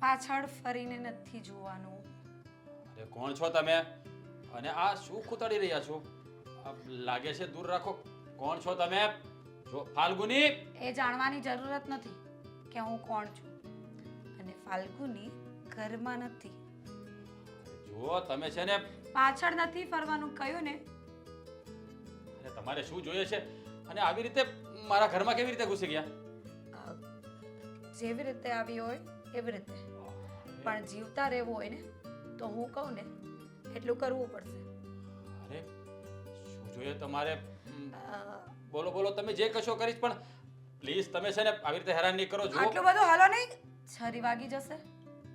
પાછળ ફરીને નથી જોવાનું. અરે કોણ છો તમે અને આ શું ખૂતાડી રહ્યા છો? લાગે છે દૂર રાખો. કોણ છો તમે? જો ફાલ્ગુની, એ જાણવાની જરૂરત નથી કે હું કોણ છું. અને ફાલ્ગુની ઘરમાં નથી. જો તમે છે ને, પાછળ નથી ફરવાનું કહ્યું ને. અરે તમારે શું જોઈએ છે અને આવી રીતે મારા ઘરમાં કેવી રીતે ઘૂસી ગયા? જેવી રીતે આવી હોય એવી રીતે, પણ જીવતા રહેવું હોય ને તો હું કહું ને એટલું કરવું પડશે. અરે શું જોઈએ તમારે? બોલો બોલો, તમે જે કશો કરીશ, પણ પ્લીઝ તમે છે ને આવી રીતે હેરાન નહીં કરો. જો આટલું બધું હાલો નહીં, છરી વાગી જશે.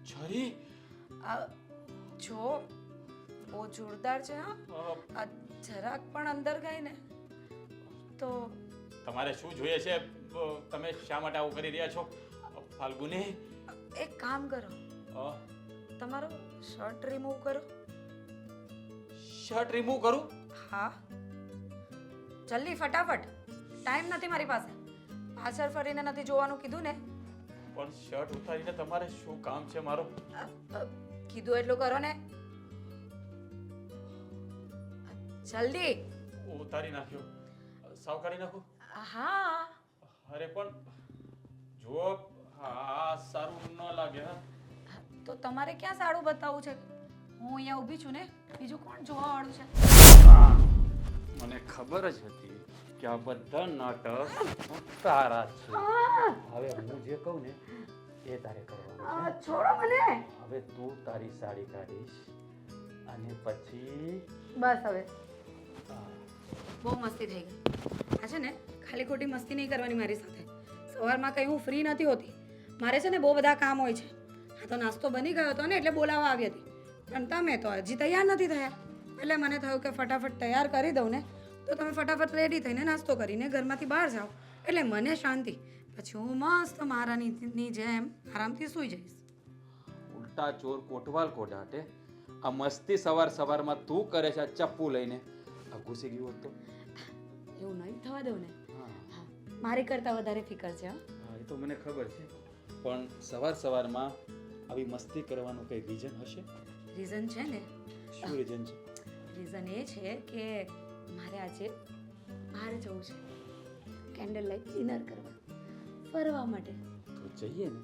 છરી? જો બહુ જોરદાર છે. હા, જરાક પણ અંદર ગઈ ને તો. તમારે શું જોઈએ છે? તમે શા માટે આવું કરી રહ્યા છો ફાલ્ગુની? એક કામ કરો, તમારો શર્ટ રિમૂવ કરો. શર્ટ રિમૂવ કરું? હા, જલ્દી ફટાફટ, ટાઈમ નથી મારી પાસે. પાછળ ફરીને નથી જોવાનું કીધું ને. પણ શર્ટ ઉતારીને તમારે શું કામ છે મારો? કીધું એટલું કરો ને, જલ્દી. ઉતારી નાખ્યો. સાવ કાઢી નાખું? હા. અરે પણ જો આ સારું ન લાગે. તો તમારે ક્યાં સારું બતાવવું છે? હું અહીંયા ઊભી છું ને, બીજું કોણ જોવા વાળું છે? મને ખબર જ હતી કે આ બધા નાટક તારા છે. હવે હું જે કહું ને એ તારે કરવાનું છે. છોડો મને. હવે તું તારી સાડી કાઢીશ અને પછી બસ હવે બહુ મસ્તી થઈ ગઈ. આ છે ને ખાલી ખોટી મસ્તી નહીં કરવાની મારી સાથે. સવારમાં કંઈ હું ફ્રી નથી હોતી, મારે છે ને બહુ બધા કામ હોય છે. આ તો નાસ્તો બની ગયો હતો ને એટલે બોલાવવા આવી હતી, પણ તમે તો હજી તૈયાર નથી થયા. એટલે મને થયું કે ફટાફટ તૈયાર કરી દઉં ને તો તમે ફટાફટ રેડી થઈને નાસ્તો કરીને ઘરમાંથી બહાર જાઓ એટલે મને શાંતિ. પછી હું મસ્ત મહારાણીની જેમ આરામથી સૂઈ જઈશ. ઉલટા ચોર કોટવાલ કોડાટે. આ મસ્તી સવાર સવારમાં તું કરે છે ચપ્પુ લઈને. આ ઘૂસી ગયું હોત તો? એવું નહીં થવા દઉં ને. હા, મારી કરતાં વધારે ફિકર છે. હા, એ તો મને ખબર છે, પણ સવાર સવારમાં આવી મસ્તી કરવાનું કઈ રીઝન હશે? રીઝન છે ને. શું રીઝન છે? રીઝન એ છે કે મારે આજે બહાર જવું છે, કેન્ડલ લાઇટ ડિનર કરવા, ફરવા માટે. તો જઈએ ને,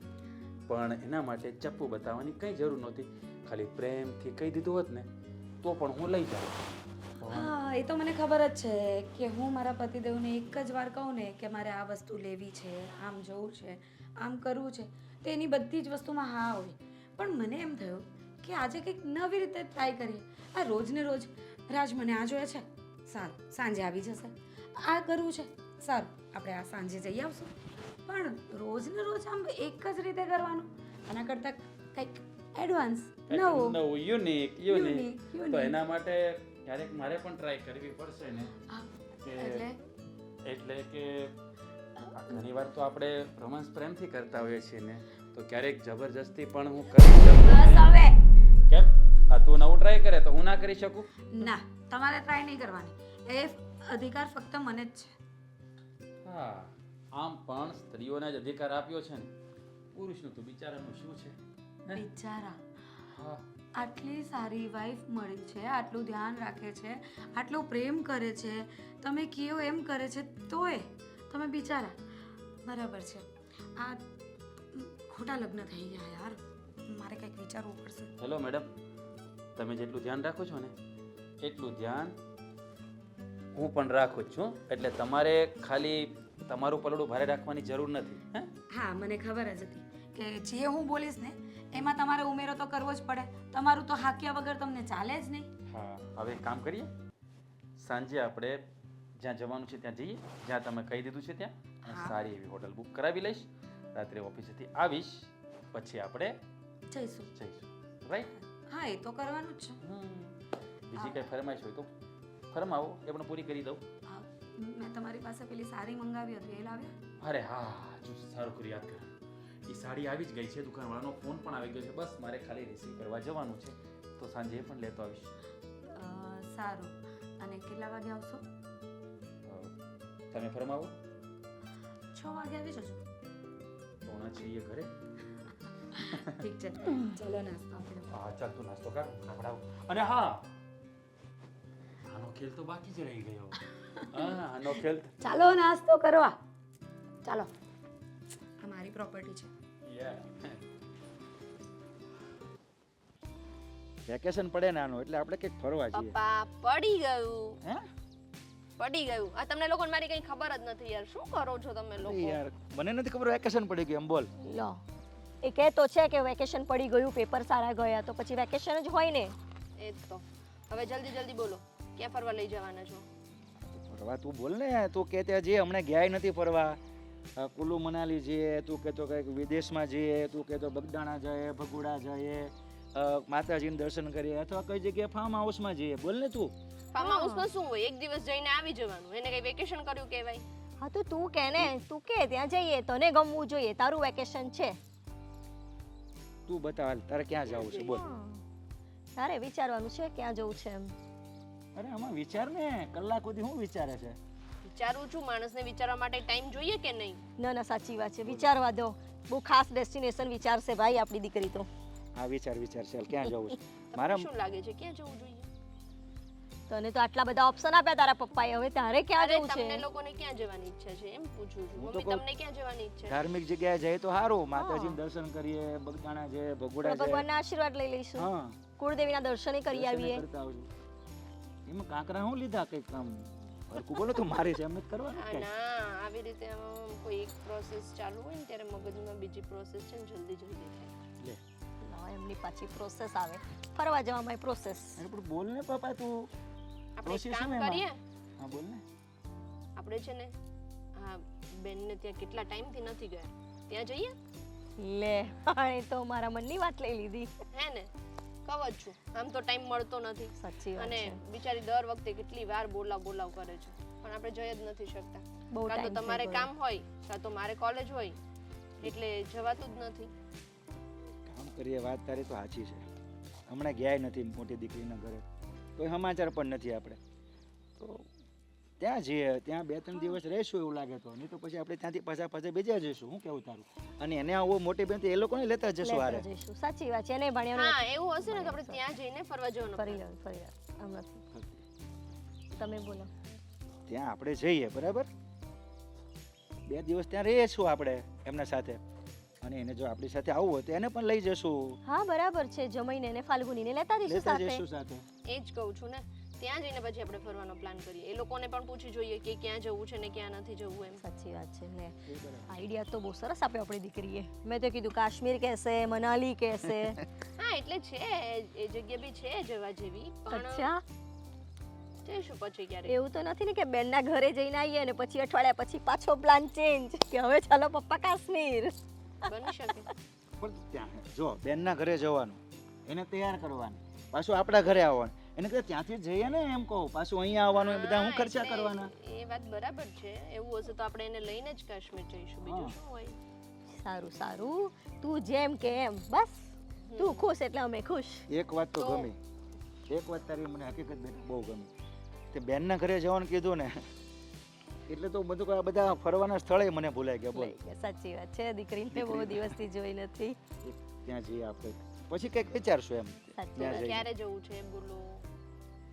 પણ એના માટે ચપ્પુ બતાવવાની કંઈ જરૂર નહોતી. ખાલી પ્રેમથી કહી દીધું હોત ને તો પણ હું લઈ જાઉં. હા, એ તો મને ખબર જ છે કે હું મારા પતિદેવને એક જ વાર કહું ને કે મારે આ વસ્તુ લેવી છે, આમ જવું છે, આમ કરવું છે, તો એની બધી જ વસ્તુમાં હા હોય. પણ મને એમ થયું કે આજે કંઈક નવી રીતે ટ્રાય કરીએ. આ રોજ ને રોજ રાજ મને આ જોઈએ છે, સારું સાંજે આવી જશે. આ કરવું છે, સારું આપણે આ સાંજે જઈ આવશું. પણ રોજ ને રોજ આમ એક જ રીતે કરવાનું, આના કરતાં કંઈક એડવાન્સ, નવું, યુનિક. યુનિક. તો એના માટે ક્યારેક મારે પણ ટ્રાય કરવી પડશે ને. એટલે કે ઘણી વાર તો આપણે રોમાન્સ પ્રેમથી કરતા હોઈએ છીએ ને, તો ક્યારેક જબરજસ્તી પણ હું કરી શકું. બસ હવે. કેમ? આ તું નવું ટ્રાય કરે તો હું ના કરી શકું? ના, તમારે ટ્રાય નહીં કરવાની. એ અધિકાર ફક્ત મને જ છે. હા, આમ પણ સ્ત્રીઓને જ અધિકાર આપ્યો છે ને, પુરુષનું તો બિચારાનું શું છે? બિચારા. હા, આટલી સારી વાઈફ મળી છે, આટલું ધ્યાન રાખે છે, આટલું પ્રેમ કરે છે, તમે કયો એમ કરે છે, તોય તમે બિચારા. બરાબર છે, આ ખોટા લગ્ન થઈ ગયા યાર. મારે કંઈક વિચારવું પડશે. હેલો મેડમ, તમે જેટલું ધ્યાન રાખો છો ને એટલું ધ્યાન હું પણ રાખું જ છું. એટલે તમારે ખાલી તમારું પલડું ભારે રાખવાની જરૂર નથી. હા, મને ખબર જ હતી કે જે હું બોલીશ ને એમાં તમારે ઉમેરો તો કરવો જ પડે. તમારું તો હાક્યા વગર તમને ચાલે જ નહીં. હા, હવે એક કામ કરીએ, સાંજે આપણે જ્યાં જવાનું છે ત્યાં જઈએ, જ્યાં તમે કહી દીધું છે ત્યાં. સારી એવી હોટલ બુક કરાવી લઈશ, રાત્રે ઓફિસેથી આવીશ, પછી આપણે જઈશું. રાઈટ? હા, એ તો કરવાનું જ છે. બીજી કઈ ફરમાઈશ હોય તો ફરમાવો, એ પણ પૂરી કરી દઉં. મેં તમારી પાસે પેલી સાડી મંગાવી હતી, એ લાવ્યા? અરે હા, જો સારું કરી યાદ કર્યું. એ સાડી આવી જ ગઈ છે, દુકાનવાળાનો ફોન પણ આવી ગયો છે. બસ મારે ખાલી રિસીવ કરવા જવાનું છે, તો સાંજે એ પણ લેતો આવીશ. સારું. અને કેટલા વાગે આવશો? તમે ફરમાવો. 6 વાગે આવી જજો. 6:45 ઘરે. ઠીક છે ચલો નાસ્તો આપણે હા ચાલ તું નાસ્તો કર ખવડાવ અને હા આનો ખેલ તો બાકી જ રહી ગયો હા આનો ખેલ ચાલો નાસ્તો કરવા ચાલો આ મારી પ્રોપર્ટી છે વેકેશન પડે ને આનો એટલે આપણે કંઈક ફરવા જઈએ પપ્પા પડી ગયું હે પડી ગયું આ તમને લોકોને મારી કઈ ખબર જ નથી યાર શું કરો છો તમે અરે લોકો યાર મને નથી ખબર વેકેશન પડી ગયું એમ બોલ લો એ કહેતો છે કે વેકેશન પડી ગયું પેપર સારા ગયા તો પછી વેકેશન જ હોય ને એ જ તો હવે જલ્દી જલ્દી બોલો ક્યાં ફરવા લઈ જવાના છો ફરવા તું બોલ ને તું કે ત્યાં જઈએ હમણાં ગયા નથી ફરવા કુલ્લુ મનાલી જઈએ તું કહેતો કંઈક વિદેશમાં જઈએ તું કહેતો બગદાણા જઈએ ભગુડા જઈએ માતાજીનું દર્શન કરીએ અથવા કઈ જગ્યાએ ફાર્મ હાઉસમાં જઈએ બોલ ને તું ફાર્મ હાઉસમાં શું હોય એક દિવસ જઈને આવી જવાનું એને કઈ વેકેશન કર્યું કહેવાય હા તો તું કે ને તું કે ત્યાં જઈએ તને ગમવું જોઈએ તારું વેકેશન છે તું બતાવ હાલ, તારે ક્યાં જવું છે બોલ તારે વિચારવાનું છે ક્યાં જવું છે એમ અરે આમાં વિચાર ને કલાક સુધી હું વિચારે છે વિચારું છું માણસને વિચારવા માટે ટાઈમ જોઈએ કે નહીં ના ના સાચી વાત છે વિચારવા દો બહુ ખાસ ડેસ્ટિનેશન વિચારશે ભાઈ આપણી દીકરી તો હા વિચાર ચાલ ક્યાં જવું છે મારા શું લાગે છે ક્યાં જવું જોઈએ તને તો આટલા બધા ઓપ્શન આપ્યા તારા પપ્પાએ હવે તારે ક્યાં અરે જવું છે તમને લોકોને ક્યાં જવાની ઈચ્છા છે એમ પૂછું છું હું તો મમ્મી કહું- તમને ક્યાં જવાની ઈચ્છા છે ધાર્મિક જગ્યાએ જઈએ તો સારું માતાજીનું દર્શન કરીએ બગદાણા જઈએ ભગોડા જઈએ ભગવાનના આશીર્વાદ લઈ લઈશું હા કુળદેવીના દર્શને કરી દર્શન આવીએ કરતા આવજો એમાં કાંકરા હું લીધા કંઈક કામ હરખું બોલો તો મારી છે એમ જ કરવાનું હા કંઈ. ના આવી રીતે આમાં કોઈ એક પ્રોસેસ ચાલુ હોય ને ત્યારે મગજમાં બીજી પ્રોસેસ છે ને જલ્દી જલ્દી થાય લે ના, એમની પાછી પ્રોસેસ આવે ફરવા જવામાં પ્રોસેસ અરે પણ બોલ ને પપ્પા તું આપણે એક Process કામ શું એમાં? કરીએ હા બોલ ને આપણે છે ને હા બેનને ત્યાં કેટલા ટાઈમથી નથી ગયા ત્યાં જઈએ લે એ તો મારા મનની વાત લઈ લીધી હે ને કહું જ છું આમ તો ટાઈમ મળતો નથી સાચી વાત અને છે બિચારી દર વખતે કેટલી વાર બોલાવ કરે છે પણ આપણે જઈ જ નથી શકતા બહુ કાં તો ટાઈમ તમારે કામ હોય કાં તો મારે કોલેજ હોય એટલે જવાતું જ નથી કામ કરીએ વાત તારી તો સાચી છે હમણાં ગયા નથી મોટી દીકરીના ઘરે કોઈ સમાચાર પણ નથી આપણે તો ત્યાં જઈએ ત્યાં 2-3 દિવસ રહીશું એવું લાગે તો નહીં તો પછી આપણે ત્યાંથી પાછા બીજા જઈશું હું કેવું તારું અને એને આવો મોટી બેન તો એ લોકોને લેતા જશું લેતા હારે જઈશું સાચી વાત છે એને ભણ્યા હા એવું હશે ને તો આપણે ત્યાં જઈને ફરવા જવાનું ફરી આવ આમ નથી તમે બોલો ત્યાં આપણે જઈએ બરાબર 2 દિવસ ત્યાં રહીશું આપણે એમના સાથે અને એને જો આપણી સાથે આવવું હોય તો એને પણ લઈ જશું હા બરાબર છે જમાઈને ને ફાલ્ગુનીને લેતા જઈશું લેતા સાથે જઈશું સાથે એ જ કહું છું ને ત્યાં જઈને પછી આપણે ફરવાનો પ્લાન કરીએ એ લોકોને પણ પૂછી જોઈએ કે ક્યાં જવું છે ને ક્યાં નથી જવું એમ સાચી વાત છે લે એ બરાબર. આઈડિયા તો બહુ સરસ આપ્યો આપણી દીકરીએ મેં તો કીધું કાશ્મીર કહેશે મનાલી કહેશે હા એટલે છે એ જગ્યા બી છે જવા જેવી પણ અચ્છા જઈશું પછી ક્યારે એવું તો નથી ને કે બેનના ઘરે જઈને આવીએ ને પછી અઠવાડિયા પછી પાછો પ્લાન ચેન્જ કે હવે ચાલો પપ્પા કાશ્મીર બની શકે પણ ત્યાં જો બેનના ઘરે જવાનું એને તૈયાર કરવાનું પાછું આપણા ઘરે આવવાનું એને કહે ત્યાંથી જ જઈએ ને એમ કહું પાછું અહીંયા આવવાનું એ બધા હું હા, ખર્ચા એટલે કરવાના એ વાત બરાબર છે એવું હશે તો આપણે એને લઈને જ કાશ્મીર જઈશું બીજું હા. શું હોય સારું સારું તું જેમ કે એમ બસ તું ખુશ એટલે અમે ખુશ એક વાત તો તો- ગમી એક વાત તારી મને હકીકત બેન બહુ ગમી તે બેનના ઘરે જવાનું કીધું ને એટલે તો બધું આ બધા ફરવાના સ્થળે મને ભૂલાઈ ગયા બોલ લઈ ગયા. સાચી વાત છે દીકરીને બહુ દિવસથી જોઈ નથી ત્યાં જઈએ આપણે પછી કંઈક વિચારશું એમ સાચી ત્યાં જઈએ ક્યારે જવું છે બોલો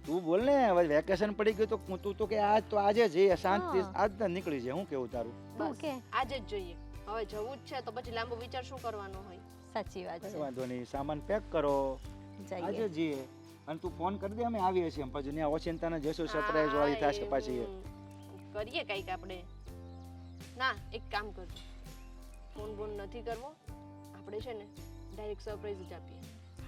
તું બોલ ને હવે વેકેશન પડી ગયું તો તું તો કે આજ તો આજે જઈએ શાંતિ હા. આજ તો નીકળી જાય હું કેવું તારું તું બસ કે આજે જ જઈએ હવે જવું જ છે તો પછી લાંબો વિચાર શું કરવાનો હોય સાચી વાત કઈ છે વાંધો નહીં સામાન પેક કરો આજે જઈએ જઈએ અને તું ફોન કરી દે અમે આવીએ છીએ પછી ત્યાં ઓચિંતાને જશું સરપ્રાઈઝ વાળી હા, થશે પાછી એ. એવું કરીએ કંઈક આપણે ના એક કામ કરજો ફોન બોન નથી કરવો આપણે છે ને ડાયરેક્ટ સરપ્રાઈઝ જ આપીએ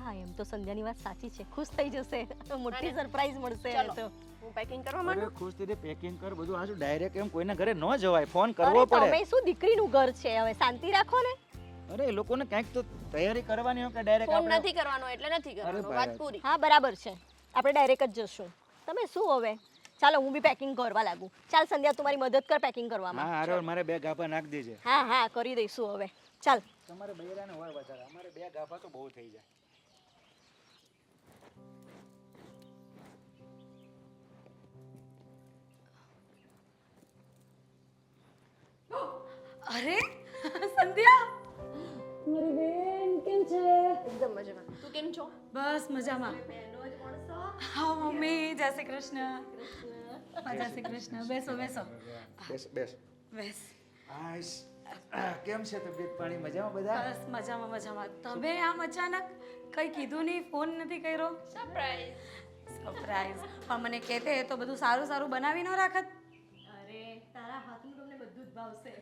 હા એમ તો સંધ્યાની વાત સાચી છે ખુશ થઈ જશે મોટી અને સરપ્રાઈઝ મળશે ચલો એને તો હું પેકિંગ કરવા અરે માંડું ખુશ થઈ પેકિંગ કર બધું આજુ ડાયરેક્ટ એમ કોઈના ઘરે ન જવાય ફોન કરવો અરે પડે તમે શું દીકરીનું ઘર છે હવે શાંતિ રાખો ને અરે એ લોકોને કંઈક તો તૈયારી કરવાની હોય કે ડાયરેક્ટ ફોન નથી કરવાનો એટલે નથી કરવાનો ભાઈ. વાત પૂરી હા બરાબર છે આપણે ડાયરેક્ટ જ જશું તમે શું હવે ચાલો હું બી પેકિંગ કરવા લાગુ ચાલ સંધ્યા તું મારી મદદ કર પેકિંગ કરવામાં હા અરે મારે 2 ગાભા નાખ દેજે હા હા કરી દઈશું હવે ચાલ તમારે બૈરાને હોય વધારે અમારે 2 ગાભા તો બહુ થઈ જાય અરે સંધ્યા મારી બેન કેમ તું કેમ છો? બસ મજામાં. બહેનો જ મળશો. હા મમ્મી, જય શ્રી કૃષ્ણ. જય શ્રી કૃષ્ણ. બેસો બેસો. બેસ બેસ બેસ. આઈશ કેમ છે તબિયત પાણી મજામાં બધા? બસ મજામાં મજામાં. તમે આમ અચાનક કંઈ કીધું નહીં, ફોન નથી કર્યો? સરપ્રાઈઝ. સરપ્રાઈઝ. પણ મને કહેતે તો બધું સારું સારું બનાવી ન રાખત. અરે તારા હાથનું તમને બધું જ ભાવશે.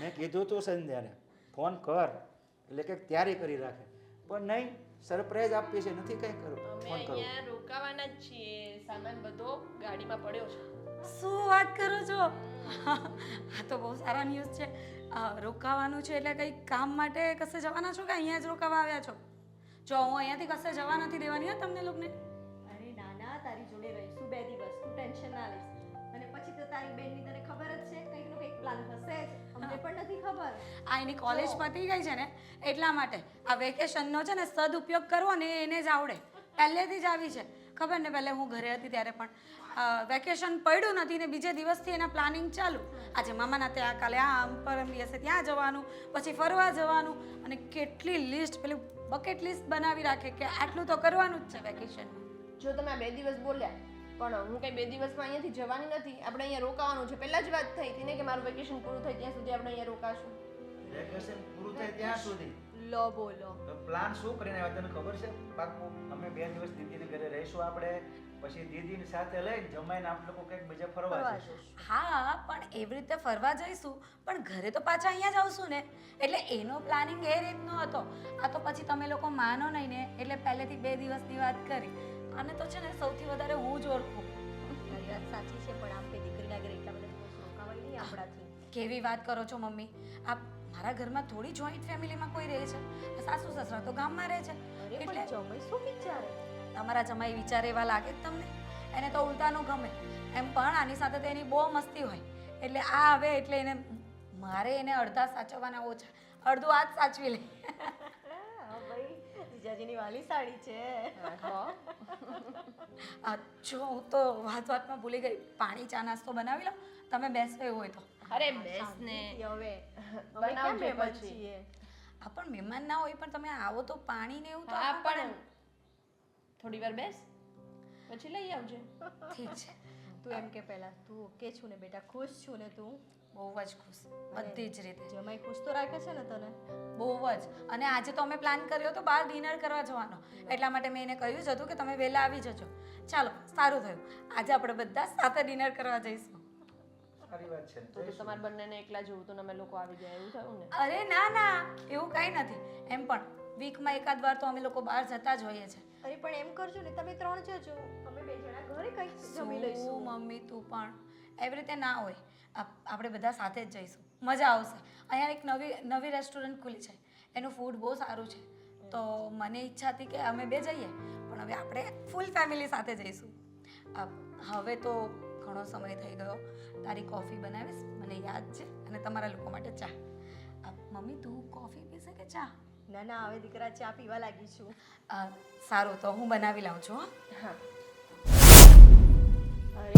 મેં કીધું તું સંધ્યાને ફોન કર એટલે કે તૈયારી કરી રાખે, પણ નહીં, સરપ્રાઈઝ આપી છે, નથી કંઈ કરું અમે ફોન કરું. અહીંયા રોકાવાના જ છીએ. સામાન બધો ગાડીમાં પડ્યો છે. શું વાત કરો છો? આ તો બહુ સારા ન્યૂઝ છે. રોકાવાનું છે એટલે કંઈ કામ માટે કશે જવાના છો કે અહીંયા જ રોકાવા આવ્યા છો? જો હું અહીંયાથી કશે જવા નથી દેવાની હા તમને લોકોને. અરે નાના તારી જોડે રહીશું 2 દિવસ, તું ટેન્શન ના લઈશ. અને પછી તો તારી બેનની તને ખબર જ છે કંઈક નો કંઈક પ્લાન હશે જ. અમને પણ નથી ખબર. આ એની કોલેજ પતી ગઈ છે ને એટલા માટે આ વેકેશનનો છે ને સદુપયોગ કરવો ને એને જ આવડે. પહેલેથી જ આવી છે ખબર ને. પહેલે હું ઘરે હતી ત્યારે પણ વેકેશન પડ્યું નથી ને બીજે દિવસથી એના પ્લાનિંગ ચાલુ. આજે મામાના ત્યાં, કાલે આમ, પરમ દિવસે ત્યાં જવાનું, પછી ફરવા જવાનું, અને કેટલી લિસ્ટ પેલું બકેટ લિસ્ટ બનાવી રાખે કે આટલું તો કરવાનું જ છે વેકેશનમાં. જો તમે આ 2 દિવસ બોલ્યા, પણ હું કઈ 2 દિવસમાં અહીંયાથી જવાની નથી. આપણે અહીંયા રોકાવાનું છે. પહેલા જ વાત થઈ હતી ને કે મારું વેકેશન પૂરું થાય ત્યાં સુધી આપણે અહીંયા રોકાશું. વેકેશન પૂરું થાય ત્યાં સુધી લો બોલો. પ્લાન શું કરીને આવ્યા તને ખબર છે? પાકું અમે 2 દિવસ દીદીને ઘરે રહીશું આપણે, પછી દીદીની સાથે લઈને જમાઈને આપણે લોકો કંઈક બીજે ફરવા જઈશું. હા પણ એવી રીતે ફરવા જઈશું પણ ઘરે તો પાછા અહીંયા જ આવશું ને. એટલે એનો પ્લાનિંગ એ રીતનો હતો. આ તો પછી તમે લોકો માનો નહીં ને એટલે પહેલેથી 2 દિવસની વાત કરી. અને તો છે ને સૌથી વધારે હું જ ઓળખું. તારી વાત સાચી છે, પણ આમ કે દીકરીના ઘરે એટલા બધા દિવસ રોકાવાય નહીં આપણાથી. કેવી વાત કરો છો મમ્મી? આ મારા ઘરમાં થોડી જોઈન્ટ ફેમિલીમાં કોઈ રહે છે? આ સાસુ સસરા તો ગામમાં રહે છે. અરે એટલે પણ જમાઈ શું વિચારે? તમારા જમાઈ વિચારે એવા લાગે જ તમને? એને તો ઉલટાનું ગમે. એમ પણ આની સાથે તો એની બહુ મસ્તી હોય. એટલે આ આવે એટલે એને મારે એને અડધા સાચવવાના ઓછા, અડધું આ જ સાચવી લે. હા ભાઈ, જીજાજીની વાલી સાડી છે. જો હું તો વાતમાં ભૂલી ગઈ. પાણી ચા નાસ્તો બનાવી લો, તમે બેસો એવું હોય તો. અરે બેસ ને. હવે બનાવજે કેમ મહેમાન પછી. છીએ? આ પણ મહેમાન ના હોય પણ તમે આવો તો પાણી ને એવું તો હા આપવા પણ થોડી વાર બેસ, પછી લઈ આવજે. પડે. ઠીક છે. તું એમ કે પહેલા તું ઓકે છું ને બેટા? ખુશ છું ને તું? બહુ જ ખુશ, બધી જ રીતે જમાઈ ખુશ તો રાખે છે ને તને? બહુ જ. અને આજે તો અમે પ્લાન કર્યો તો બહાર ડિનર કરવા જવાનો, એટલા માટે મેં એને કહ્યું જ હતું કે તમે વહેલા આવી જજો. ચાલો સારું થયું, આજે આપણે બધા સાથે ડિનર કરવા જઈશું. સારી વાત છે. તો તમારે બંનેને એકલા જોવું તો અમે લોકો આવી જાય એવું થયું ને? અરે ના ના, એવું કાંઈ નથી. એમ પણ વીકમાં એકાદ વાર તો અમે લોકો બહાર જતા જ હોઈએ છીએ. અરે પણ એમ કરજો ને, તમે 3 જજો, અમે 2 જણા ઘરે કંઈક જમી લઈશું. શું મમ્મી તું પણ એવી રીતે ના હોય. આપણે બધા સાથે જ જઈશું, મજા આવશે. અહીંયા એક નવી રેસ્ટોરન્ટ ખુલી છે, એનું ફૂડ બહુ સારું છે. તો મને ઈચ્છા હતી કે અમે 2 જઈએ, પણ હવે આપણે ફૂલ ફેમિલી સાથે જઈશું. હવે તો ઘણો સમય થઈ ગયો. તારી કોફી બનાવીશ, મને યાદ છે, અને તમારા લોકો માટે ચા. મમ્મી તું કોફી પીશે કે ચા? ના ના, હવે દીકરા ચા પીવા લાગી છું. સારું, તો હું બનાવી લાવું છું. હા. અરે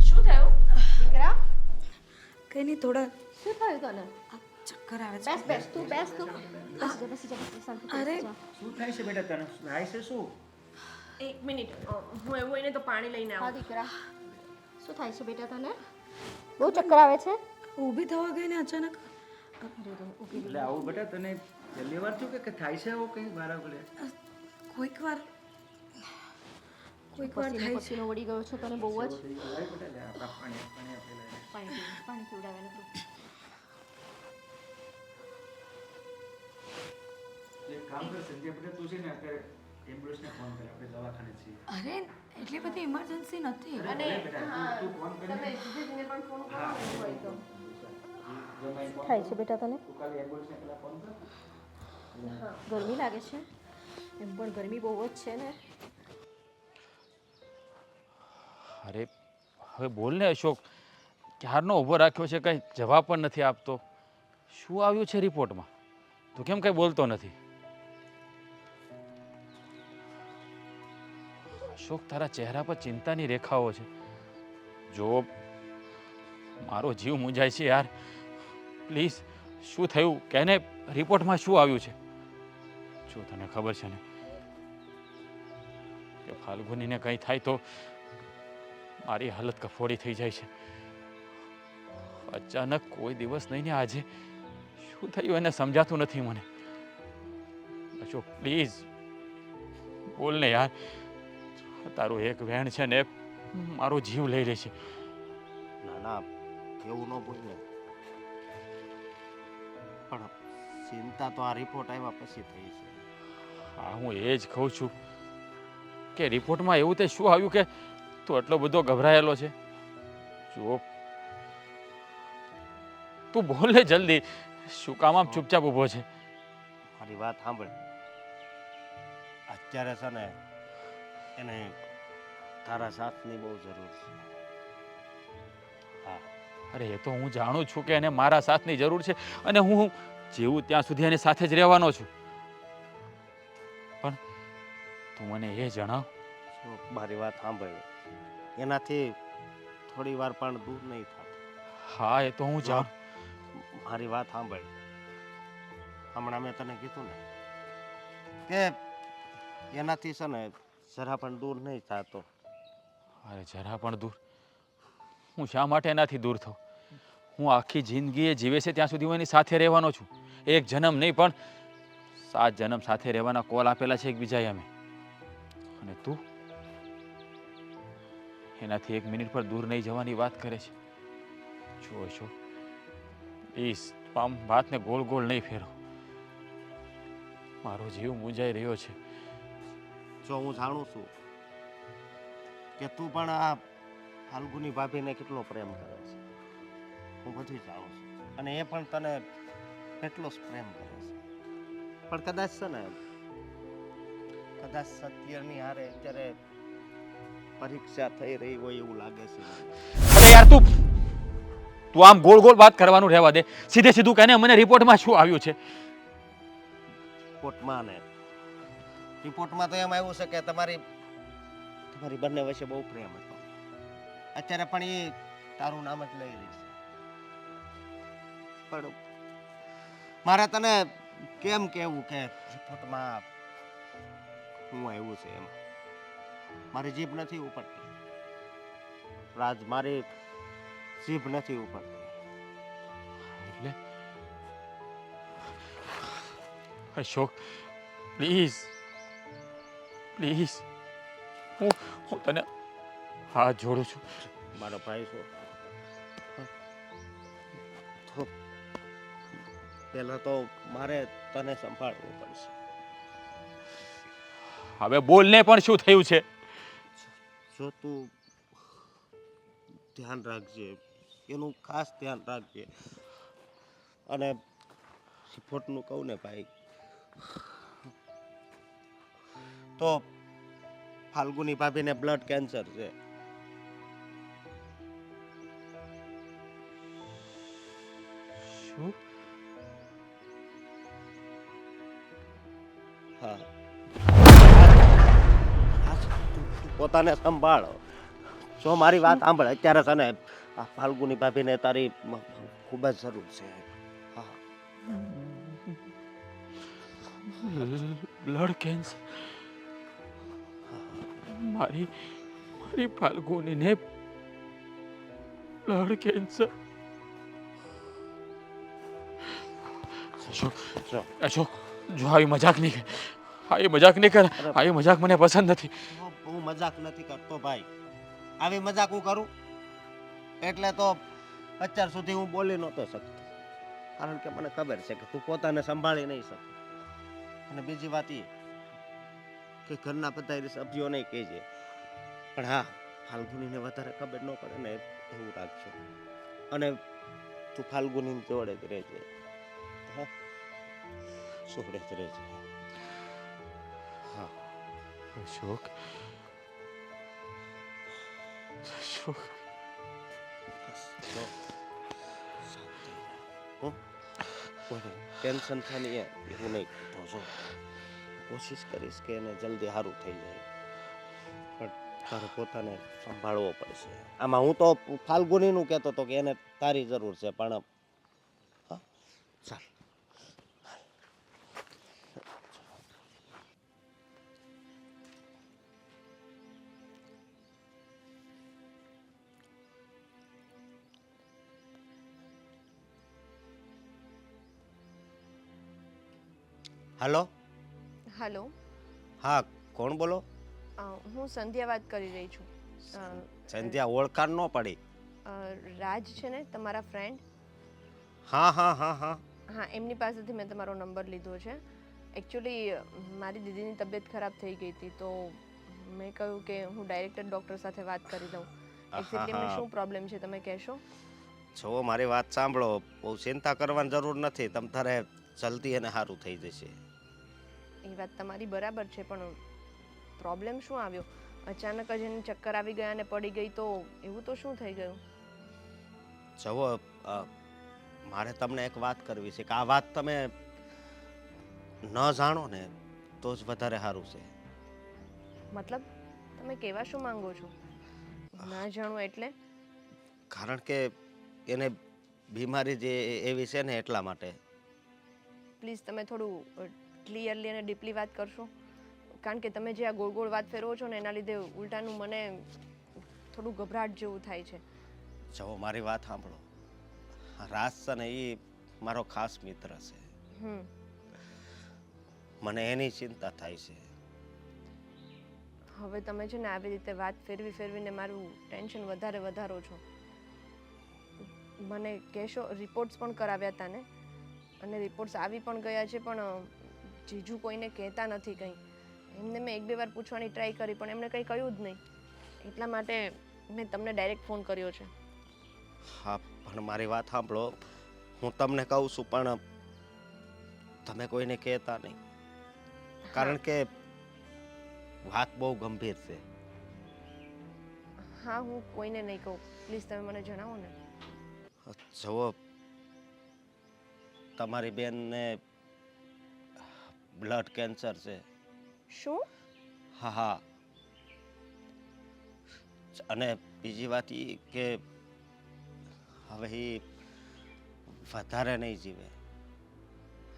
શું થયું દીકરા, કંઈ નહીં, થોડા શું થયું તને? ચક્કર આવે છે. બેસ બેસ, તું બેસ, તું બેસી જા, શાંતિથી અરે. બેસી જા. શું થાય છે બેટા તને? થાય છે શું? 1 મિનિટ, હું એવું હોય ને તો પાણી લઈને હા આવું. દીકરા, શું થાય છે બેટા તને? બહુ ચક્કર આવે છે? ઊભી થવા ગઈ ને અચાનક. એટલે આવું બેટા તને પહેલી વાર થયું કે થાય છે આવું કંઈ વારા ઘડે? કોઈક વાર થાય છે. પસીનો વળી ગયો છે તને બહુ જ? લાય બેટા, લે આપણા પાણી આપણે લાય. પાણી પીવડાવે ને તું. એક કામ કર સંજય બેટા, તું છે ને અત્યારે એમ્બ્યુલન્સને ફોન કર, આપણે દવાખાને છીએ. અરે એટલી બધી ઇમરજન્સી નથી. અને ભલે બેટા, તું ફોન કરી તમે જીજાજીને પણ ફોન કરો ને એવું હોય તો. જમાઈને ફોન થાય છે બેટા તને? તું કાલે એમ્બ્યુલન્સને પહેલા ફોન કર. ગરમી લાગે છે? એમ પણ ગરમી બહુ જ છે ને. અરે હવે બોલ ને અશોક, ક્યારનો ઊભો રાખ્યો છે, કંઈ જવાબ પણ નથી આપતો. શું આવ્યું છે રિપોર્ટમાં? તું કેમ કંઈ બોલતો નથી? અશોક, તારા ચહેરા પર ચિંતાની રેખાઓ છે. જો મારો જીવ મૂંઝાય છે યાર. પ્લીઝ, શું થયું? કેને રિપોર્ટમાં શું આવ્યું છે? જો તને ખબર છે ને કે ફાલ્ગુનીને કંઈ થાય તો મારી હાલત કફોડી થઈ જાય છે. અચાનક કોઈ દિવસ નહીં ને આજે શું થયું એને સમજાતું નથી મને. અશોક પ્લીઝ બોલ ને યાર. તારું એક વેણ છે ને મારો જીવ લઈ લે છે. ના ના એવું ન બોલ ને, પણ ચિંતા તો આ રિપોર્ટ આવ્યા પછી થઈ છે. હા હું એ જ કહું છું કે રિપોર્ટમાં એવું તે શું આવ્યું કે તું એટલો બધો ગભરાયેલો છે? જો તું બોલ ને જલ્દી. શું કામ આમ ચૂપચાપ ઊભો છે? મારી વાત સાંભળ. અત્યારે છે ને એને તારા સાથની બહુ જરૂર છે. હા અરે એ તો હું જાણું છું કે એને મારા સાથની જરૂર છે અને હું જીવું ત્યાં સુધી એની સાથે જ રહેવાનો છું. પણ તું મને એ જણાવ, જો મારી વાત સાંભળ, એનાથી થોડી વાર પણ દૂર નહીં થતું. હા એ તો હું જાણ. મારી વાત સાંભળ. હમણાં મેં તને કીધું ને કે એનાથી છે ને જરા પણ દૂર નહીં થતો. અરે જરા પણ દૂર? હું શા માટે એનાથી દૂર થઉં? હું આખી જિંદગી એ જીવે છે ત્યાં સુધી હું એની સાથે રહેવાનો છું. એક જન્મ નહીં પણ 7 જન્મ સાથે રહેવાના કોલ આપેલા છે એકબીજાએ અમે. અને તું એનાથી 1 મિનિટ પર દૂર નહીં જવાની વાત કરે છે. જો અશોક પ્લીઝ આમ વાતને ગોળ ગોળ નહીં ફેરો. મારો જીવ મૂંઝાઈ રહ્યો છે. જો હું જાણું છું કે તું પણ આ ફાલ્ગુની ભાભીને કેટલો પ્રેમ કરે છે. હું બધું જાણું છું અને એ પણ તને કેટલો જ પ્રેમ કરે છે. પણ કદાચ છે ને કદાચ સત્યની હારે અત્યારે પરીક્ષા થઈ રહી હોય એવું લાગે છે મને. અરે યાર તું આમ ગોળ ગોળ વાત કરવાનું રહેવા દે. સીધે સીધું કહે ને મને રિપોર્ટમાં શું આવ્યું છે? રિપોર્ટમાં તો એમ આવ્યું છે કે તમારી બંને વચ્ચે બહુ પ્રેમ હતો. અત્યારે પણ એ તારું નામ જ લઈ રહી છે. પણ મારે તને કેમ કહેવું કે રિપોર્ટમાં હું આવ્યું છે એમ મારી જીભ નથી ઉપડતી. રાજ, મારી જીભ નથી ઉપડતી. એટલે અશોક પ્લીઝ પ્લીઝ હું તને હાથ જોડું છું. મારો ભાઈ છો તો પહેલા તો મારે તને સંભાળવું પડશે. હવે બોલને પણ શું થયું છે? જો તું ધ્યાન રાખજે, એનું ખાસ ધ્યાન રાખજે. અને રિપોર્ટનું કહું ને ભાઈ તો ફાલ્ગુની ભાભીને બ્લડ કેન્સર છે. શું? હા તું પોતાને સંભાળ. જો મારી વાત સાંભળ, અત્યારે છે ને આ ફાલ્ગુની ભાભીને તારી ખૂબ જ જરૂર છે. હા બ્લડ કેન્સર? મારી ફાલ્ગુનીને બ્લડ કેન્સર? અશોક જો આવી મજાક નહીં કર. આવી મજાક નહીં કર. આવી મજાક મને પસંદ નથી. હું મજાક નથી કરતો ભાઈ. આવી મજાક હું કરું એટલે તો અત્યાર સુધી હું બોલી નહોતો શકતો. કારણ કે મને ખબર છે કે તું પોતાને સંભાળી નહીં શકે. અને બીજી વાત એ કે ઘરના બધા સભ્યોને કહેજે. પણ હા, ફાલ્ગુનીને વધારે ખબર ન પડે ને એવું રાખજો. અને તું ફાલ્ગુની જોડે જ રહેજે. હા, જોડે જ રહેજે. હા અશોક અશોક ટેન્શન થાય એવું નહીં કરતો. જો કોશિશ કરીશ કે એને જલ્દી સારું થઈ જાય. પણ તારે પોતાને સંભાળવો પડશે. આમાં હું તો ફાલ્ગુનીનું કહેતો હતો કે એને તારી જરૂર છે. પણ હા ચાલ હલો હલો, હા કોણ બોલો? હું સંધ્યા વાત કરી રહી છું. સંધ્યા ઓળખાણ ન પડી. રાજ છે ને તમારા ફ્રેન્ડ? હા હા હા હા હા, એમની પાસેથી મેં તમારો નંબર લીધો છે. એકચ્યુઅલી મારી દીદીની તબિયત ખરાબ થઈ ગઈ હતી, તો મેં કહ્યું કે હું ડાયરેક્ટર ડૉક્ટર સાથે વાત કરી દઉં. એક્ઝેક્ટલી એમને શું પ્રોબ્લેમ છે તમે કહેશો? જો મારી વાત સાંભળો, બહુ ચિંતા કરવાની જરૂર નથી. તમ તારે જલ્દી અને સારું થઈ જશે. એ વાત તમારી બરાબર છે, પણ પ્રોબ્લેમ શું આવ્યો? અચાનક જ એને ચક્કર આવી ગયા અને પડી ગઈ, તો એવું તો શું થઈ ગયું? જુઓ, મારે તમને એક વાત કરવી છે કે આ વાત તમે ન જાણો ને તો જ વધારે સારું છે. મતલબ તમે કહેવા શું માંગો છો? ના જાણો એટલે? કારણ કે એને બીમારી જે એવી છે ને એટલા માટે. પ્લીઝ તમે થોડું ક્લિયરલી અને ડીપલી વાત કરશો? કારણ કે તમે જે આ ગોળ ગોળ વાત ફેરવો છો ને એના લીધે ઉલટાનું મને થોડું ગભરાટ જેવું થાય છે. જુઓ મારી વાત સાંભળો, રાજ છે ને એ મારો ખાસ મિત્ર છે. હમ મને એની ચિંતા થાય છે. હવે તમે છે ને આવી રીતે વાત ફેરવીને મારું ટેન્શન વધારો છો. મને કહેશો? રિપોર્ટ્સ પણ કરાવ્યા હતા ને, અને રિપોર્ટ્સ આવી પણ ગયા છે, પણ જીજુ કોઈને કહેતા નથી કંઈ. એમને મેં 1-2 વાર પૂછવાની ટ્રાય કરી, પણ એમણે કંઈ કહ્યું જ નહીં. એટલા માટે મેં તમને ડાયરેક્ટ ફોન કર્યો છે. હા, પણ મારી વાત સાંભળો, હું તમને કહું છું પણ તમે કોઈને કહેતા નહીં. કારણ કે વાત બહુ ગંભીર છે. હા, હું કોઈને નહીં કહું. પ્લીઝ તમે મને જણાવો ને. જુઓ, તમારી બેનને બ્લડ કેન્સર છે. શું? હા હા, અને બીજી વાત એ કે હવે એ વધારે નહીં જીવે.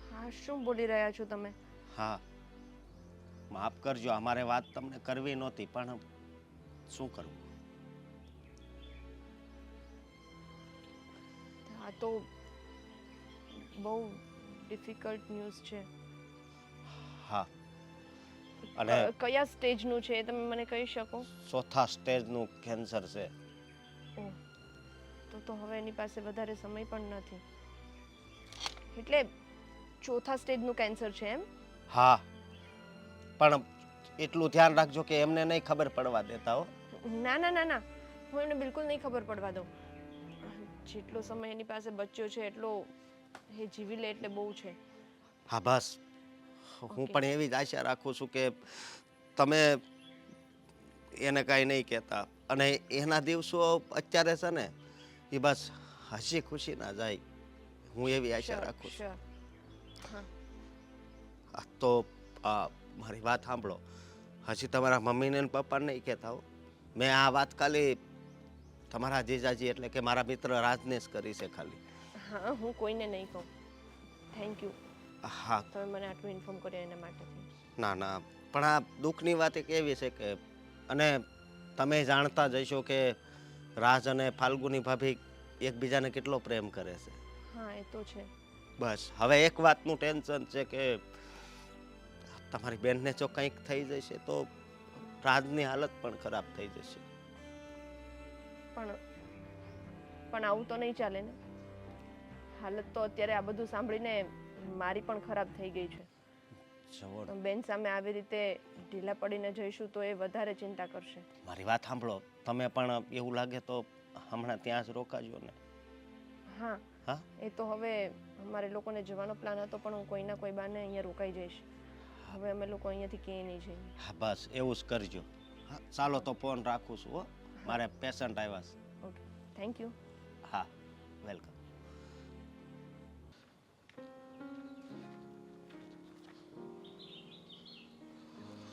હા, શું બોલી રહ્યા છો તમે? હા, માફ કરજો, અમારે વાત તમને કરવી નહોતી, પણ શું કરવું? આ તો બહુ ડિફિકલ્ટ ન્યૂઝ છે. હા, અને કયા સ્ટેજનું છે એ તમે મને કહી શકો? 4થા સ્ટેજનું કેન્સર છે. ઓહ, તો હવે એની પાસે વધારે સમય પણ નથી. એટલે 4થા સ્ટેજનું કેન્સર છે એમ? હા, પણ એટલું ધ્યાન રાખજો કે એમને નહીં ખબર પડવા દેતા હો. ના ના ના ના, હું એમને બિલકુલ નહીં ખબર પડવા દઉં. જેટલો સમય એની પાસે બચ્યો છે એટલો એ જીવી લે એટલે બહુ છે. હા બસ, હું Okay. પણ એવી જ આશા રાખું છું કે તમે એને કાંઈ નહીં કહેતા. અને એના દિવસો અત્યારે છે ને એ બસ હસી ખુશી ના જાય, હું એવી આશા Sure, રાખું છું. sure. હા, તો મારી વાત સાંભળો, હજી તમારા મમ્મીને ને પપ્પાને નહીં કહેતા હો. મેં આ વાત ખાલી તમારા જીજાજી એટલે કે મારા મિત્ર રાજને જ કરી છે ખાલી. હા, હું કોઈને નહીં કહું. થેન્ક યુ, હા, તમે મને આટલું ઇન્ફોર્મ કર્યું એના માટે. ના ના, પણ આ દુઃખની વાત એક એવી છે કે, અને તમે જાણતા જ હશો કે રાજ અને ફાલ્ગુની ભાભી એકબીજાને કેટલો પ્રેમ કરે છે. હા, એ તો છે. બસ હવે એક વાતનું ટેન્શન છે કે તમારી બેનને જો કંઈક થઈ જશે તો રાજની હાલત પણ ખરાબ થઈ જશે. પણ આવું તો નહીં ચાલે ને. હાલત તો અત્યારે આ બધું સાંભળીને મારી પણ ખરાબ થઈ ગઈ છે. જવો, બેન સામે આવી રીતે ઢીલા પડીને જઈશું તો એ વધારે ચિંતા કરશે. મારી વાત સાંભળો, તમે પણ એવું લાગે તો હમણાં ત્યાં જ રોકાજો ને. હા, હા, એ તો હવે અમારે લોકોને જવાનો પ્લાન હતો, પણ હું કોઈના કોઈ બાને અહીંયા રોકાઈ જઈશ. હવે અમે લોકો અહીંયાથી ક્યાંય નહીં જઈએ. હા બસ એવું જ કરજો. હા, ચાલો તો ફોન રાખું છું હો, મારે પેશન્ટ આવ્યા છે. Okay, thank you. હા, વેલકમ.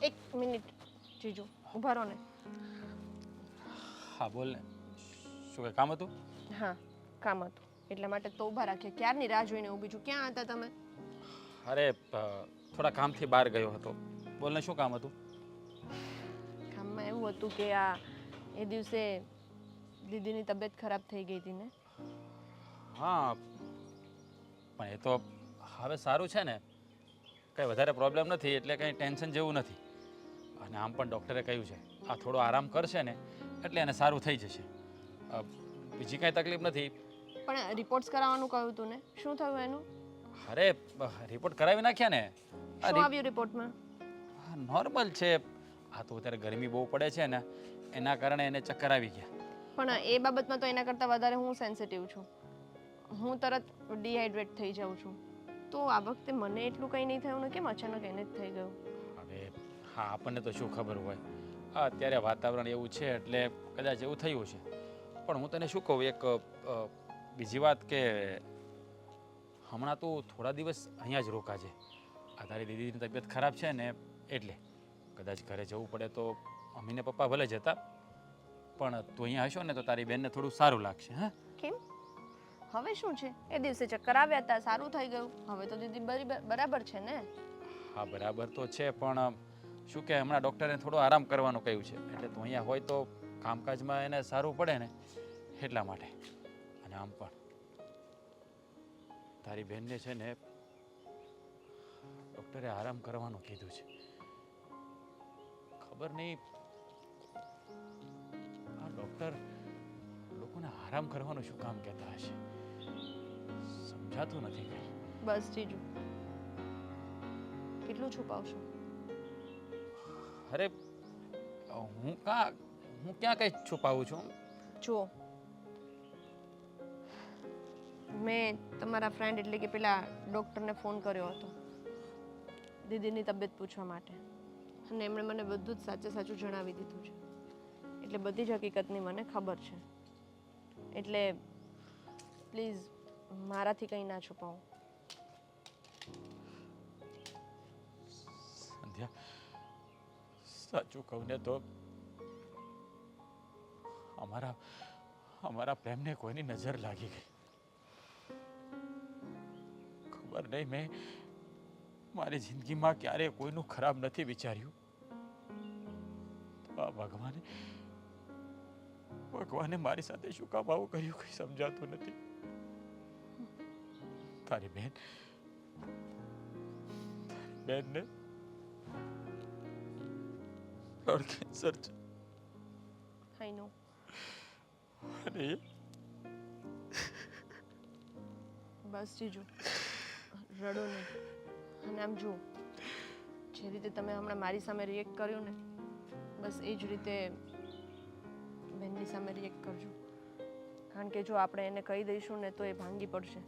એક મિનિટ જીજુ, ઊભા રહો ને. હા બોલ ને, શું કંઈ કામ હતું? હા, કામ હતું એટલા માટે તો ઊભા રાખ્યા. ક્યારની રાહ જોઈને ઊભી છું. ક્યાં હતા તમે? અરે થોડા કામથી બહાર ગયો હતો. બોલ ને, શું કામ હતું? કામમાં એવું હતું કે એ દિવસે દીદીની તબિયત ખરાબ થઈ ગઈ હતી ને. હા, પણ એ તો હવે સારું છે ને? કંઈ વધારે પ્રોબ્લેમ નથી એટલે કંઈ ટેન્શન જેવું નથી. અને આમ પણ ડૉક્ટરે કહ્યું છે આ થોડો આરામ કરશે ને એટલે એને સારું થઈ જશે. બીજી કાંઈ તકલીફ નથી. પણ રિપોર્ટ્સ કરાવવાનું કહ્યું તું ને, શું થયું એનું? અરે રિપોર્ટ કરાવી નાખ્યા ને. શું આવ્યું રિપોર્ટમાં? નોર્મલ છે. આ તો અત્યારે ગરમી બહુ પડે છે ને એના કારણે એને ચક્કર આવી ગયા. પણ એ બાબતમાં તો એના કરતાં વધારે હું સેન્સિટિવ છું. હું તરત ડિહાઈડ્રેટ થઈ જાઉં છું. તો આ વખતે મને એટલું કંઈ નહીં થયું ને કેમ અચાનક એને જ થઈ ગયું? હવે હા આપણને તો શું ખબર હોય. હા અત્યારે વાતાવરણ એવું છે એટલે કદાચ એવું થયું છે. પણ હું તને શું કહું એક બીજી વાત કે હમણાં તું થોડા દિવસ અહીંયા જ રોકાજે. આ તારી દીદીની તબિયત ખરાબ છે ને એટલે કદાચ ઘરે જવું પડે તો મમ્મીને પપ્પા ભલે જતા પણ તું અહીંયા હશો ને તો તારી બેનને થોડું સારું લાગશે. હા કેમ? હવે શું છે? એ દિવસે ચક્કર આવ્યા હતા, સારું થઈ ગયું. હવે તો દીદી બરાબર છે ને? હા બરાબર તો છે પણ શું કે હમણાં ડૉક્ટરે થોડો આરામ કરવાનું કહ્યું છે એટલે તું અહીંયા હોય તો કામકાજમાં એને સારું પડે ને એટલા માટે. અને આમ પણ તારી બહેનને છે ને ડૉક્ટરે આરામ કરવાનું કીધું છે. ખબર નહીં આ ડૉક્ટર લોકોને આરામ કરવાનું શું કામ કહેતા હશે, સમજાતું નથી કંઈ. બસ જીજુ, કેટલું છુપાવશો? અરે હું ક્યાં કંઈ છુપાવું છું? જુઓ, મેં તમારા ફ્રેન્ડ એટલે કે પેલા ડૉક્ટરને ફોન કર્યો હતો દીદીની તબિયત પૂછવા માટે અને એમણે મને બધું જ સાચે સાચું જણાવી દીધું છે. એટલે બધી જ હકીકતની મને ખબર છે. એટલે પ્લીઝ મારાથી કંઈ ના છુપાવો. સંધ્યા સાચું કહું ને તો અમારા પ્રેમને કોઈની નજર લાગી ગઈ. ખબર નહીં મેં મારી જિંદગીમાં ક્યારેય કોઈનું ખરાબ નથી વિચાર્યું. તો આ ભગવાને મારી સાથે શું કામ આવું કર્યું કંઈ સમજાતું નથી. તારી બેનને બ્લડ કેન્સર છે. આઈ નો. અને બસ જીજુ, રડો નહીં. અને આમ જુઓ, જે રીતે તમે હમણાં મારી સામે રિએક્ટ કર્યું ને બસ એ જ રીતે બેનની સામે રિએક્ટ કરજો. કારણ કે જો આપણે એને કહી દઈશું ને તો એ ભાંગી પડશે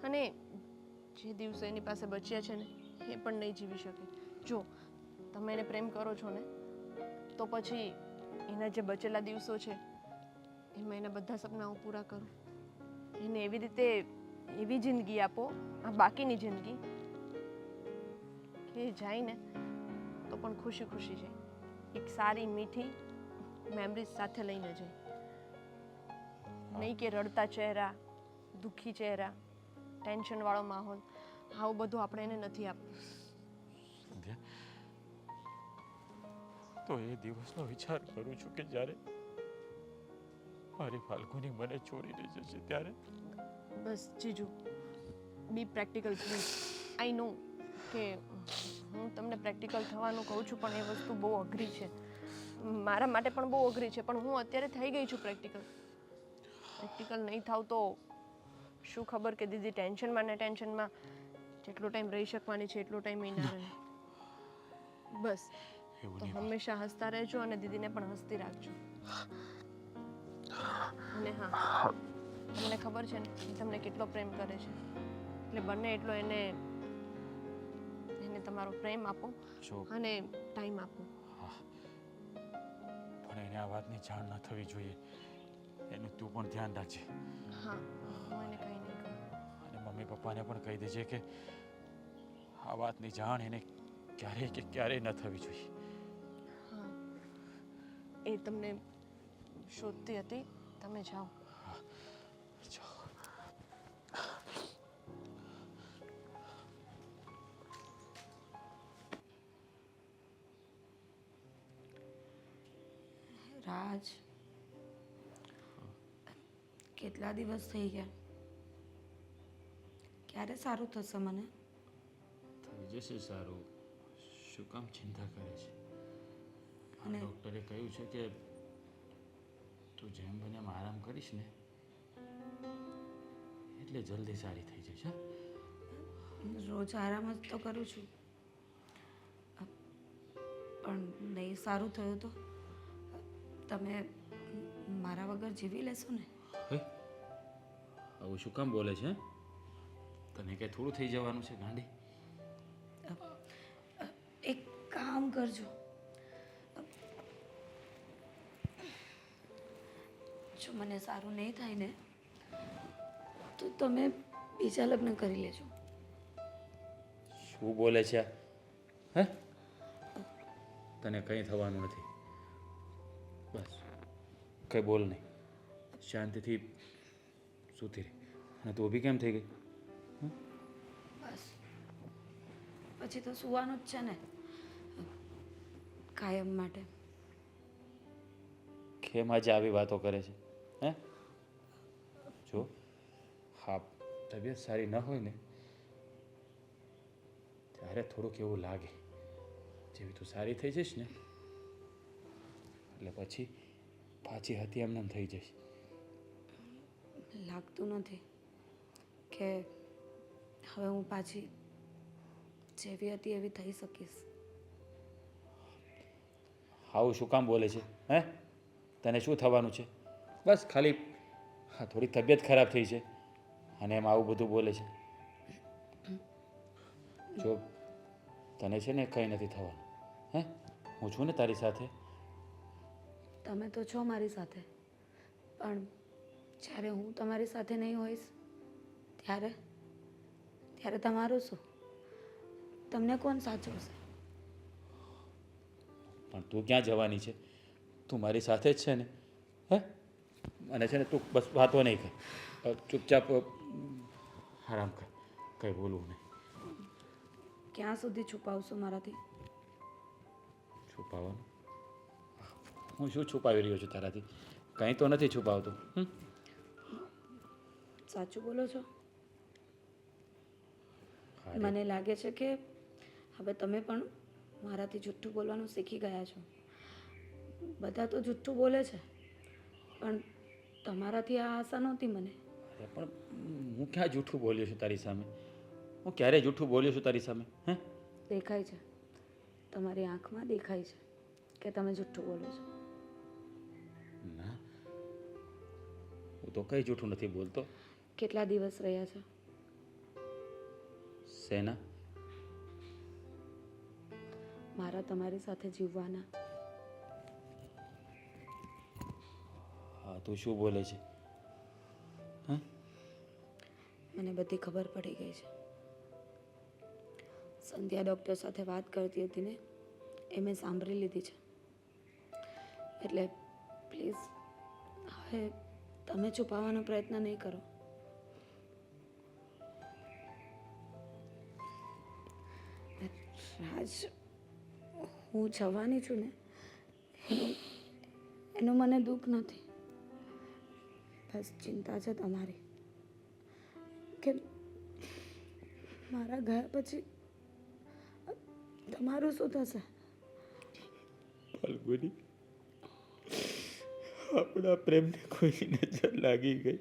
અને જે દિવસો એની પાસે બચ્યા છે ને એ પણ નહીં જીવી શકે. જો તમે એને પ્રેમ કરો છો ને તો પછી એના જે બચેલા દિવસો છે એમાં એના બધા સપનાઓ પૂરા કરો. એને એવી રીતે એવી જિંદગી આપો, આ બાકીની જિંદગી કે જાય ને તો પણ ખુશી ખુશી જાય. એક સારી મીઠી મેમરીઝ સાથે લઈને જાય. નહીં કે રડતા ચહેરા, દુઃખી ચહેરા, ટેન્શનવાળો માહોલ. આવું બધું આપણે એને નથી આપવું. સંધ્યા તો એ દિવસનો વિચાર કરું છું કે જ્યારે મારી ફાલ્ગુની મને છોડીને જશે ત્યારે. બસ જીજુ, બી પ્રેક્ટિકલ પ્લીઝ. આઈ નો કે હું તમને પ્રેક્ટિકલ થવાનું કહું છું પણ એ વસ્તુ બહુ અઘરી છે. મારા માટે પણ બહુ અઘરી છે પણ હું અત્યારે થઈ ગઈ છું પ્રેક્ટિકલ નહીં થાવ તો શું ખબર કે દીદી ટેન્શનમાં ને ટેન્શનમાં જેટલો ટાઈમ રહી શકવાની છે એટલો ટાઈમ ના રહે. બસ તો હંમેશા હસતા રહેજો અને દીદીને પણ હસતી રાખજો. અને હા, તમને ખબર છે ને એ તમને કેટલો પ્રેમ કરે છે એટલે બંને એટલો એને તમારો પ્રેમ આપો અને ટાઈમ આપો. પણ એને આ વાતની જાણ ન થવી જોઈએ એનું તું પણ ધ્યાન રાખજે. હા, હું એને કંઈ નહીં કહું. અને મમ્મી પપ્પાને પણ કહી દેજે કે આ વાતની જાણ એને ક્યારેય ન થવી જોઈએ. હા, એ તમને શોધતી હતી. તમે જાઓ. રાજ, કેટલા દિવસ થઈ ગયા? ક્યારે સારું થશે મને? થઈ જશે સારું. શું કામ ચિંતા કરે છે? અને- ડૉક્ટરે કહ્યું છે કે તું જેમ બને એમ આરામ કરીશ ને એટલે જલ્દી સારી થઈ જશે. રોજ આરામ જ તો કરું છું, પણ નહીં સારું થયું તો તમે મારા વગર જીવી લેશો ને? હે, આવું શું કામ બોલે છે? તને કંઈ થોડું થઈ જવાનું છે ગાંડી? એક કામ કરજો, જો મને સારું નહીં થાય ને તો તમે બીજા લગ્ન કરી લેજો. શું બોલે છે આ? હે, તને કંઈ થવાનું નથી. બસ કંઈ બોલ નહીં, શાંતિથી સૂતી રહે. અને તું ઊભી કેમ થઈ ગઈ? બસ પછી તો સુવાનું જ છે ને કાયમ માટે. કેમ આજે આવી વાતો કરે છે? હે, જો હા, તબિયત સારી ન હોય ને ત્યારે થોડુંક એવું લાગે, જેવી તું સારી થઈ જઈશ ને એટલે પછી પાછી હતી એમને એમ થઈ જઈશ. લાગતું નથી કે હવે હું પાછી જેવી હતી એવી થઈ શકીશ. આવું શું કામ બોલે છે? હે, તને શું થવાનું છે? બસ ખાલી હા થોડી તબિયત ખરાબ થઈ છે અને એમ આવું બધું બોલે છે. જો તને છે ને કંઈ નથી થવાનું. હે, હું છું ને તારી સાથે. તમે તો છો મારી સાથે, પણ જ્યારે હું તમારી સાથે નહીં હોઈશ ત્યારે ત્યારે તમારું શું? તમને કોણ સાચવશે? પણ તું ક્યાં જવાની છે? તું મારી સાથે જ છે ને? હે, અને છે ને તું બસ વાતો નહીં કર, ચૂપચાપ આરામ કર, કંઈ બોલવું નહીં. ક્યાં સુધી છુપાવશો મારાથી? છુપાવવાનું? હું શું છુપાવી રહ્યો છું તારાથી? કંઈ તો નથી છુપાવતો. સાચું બોલો છો? અરે, મને લાગે છે કે હવે તમે પણ મારાથી જુઠ્ઠું બોલવાનું શીખી ગયા છો. બધા તો જુઠ્ઠું બોલે છે, પણ તમારાથી આ આશા નહોતી મને. અરે પણ હું ક્યાં જૂઠું બોલ્યો છું તારી સામે? હું ક્યારે જૂઠું બોલ્યો છું તારી સામે? હે, દેખાય છે, તમારી આંખમાં દેખાય છે કે તમે જુઠ્ઠું બોલો છો. ના, હું તો કંઈ જૂઠું નથી બોલતો. કેટલા દિવસ રહ્યા છે? સેના? મારા તમારી સાથે જીવવાના. હા, તું શું બોલે છે? હા, મને બધી ખબર પડી ગઈ છે. સંધ્યા ડૉક્ટર સાથે વાત કરતી હતી ને એ મેં સાંભળી લીધી છે. એટલે પ્લીઝ હવે તમે છુપાવવાનો પ્રયત્ન નહીં કરો. રાજ, હું જવાની છું ને એનું મને દુઃખ નથી, બસ ચિંતા છે તમારી કે મારા ગયા પછી તમારું શું થશે? ફાલ્ગુની, આપણા પ્રેમને કોઈ નજર લાગી ગઈ.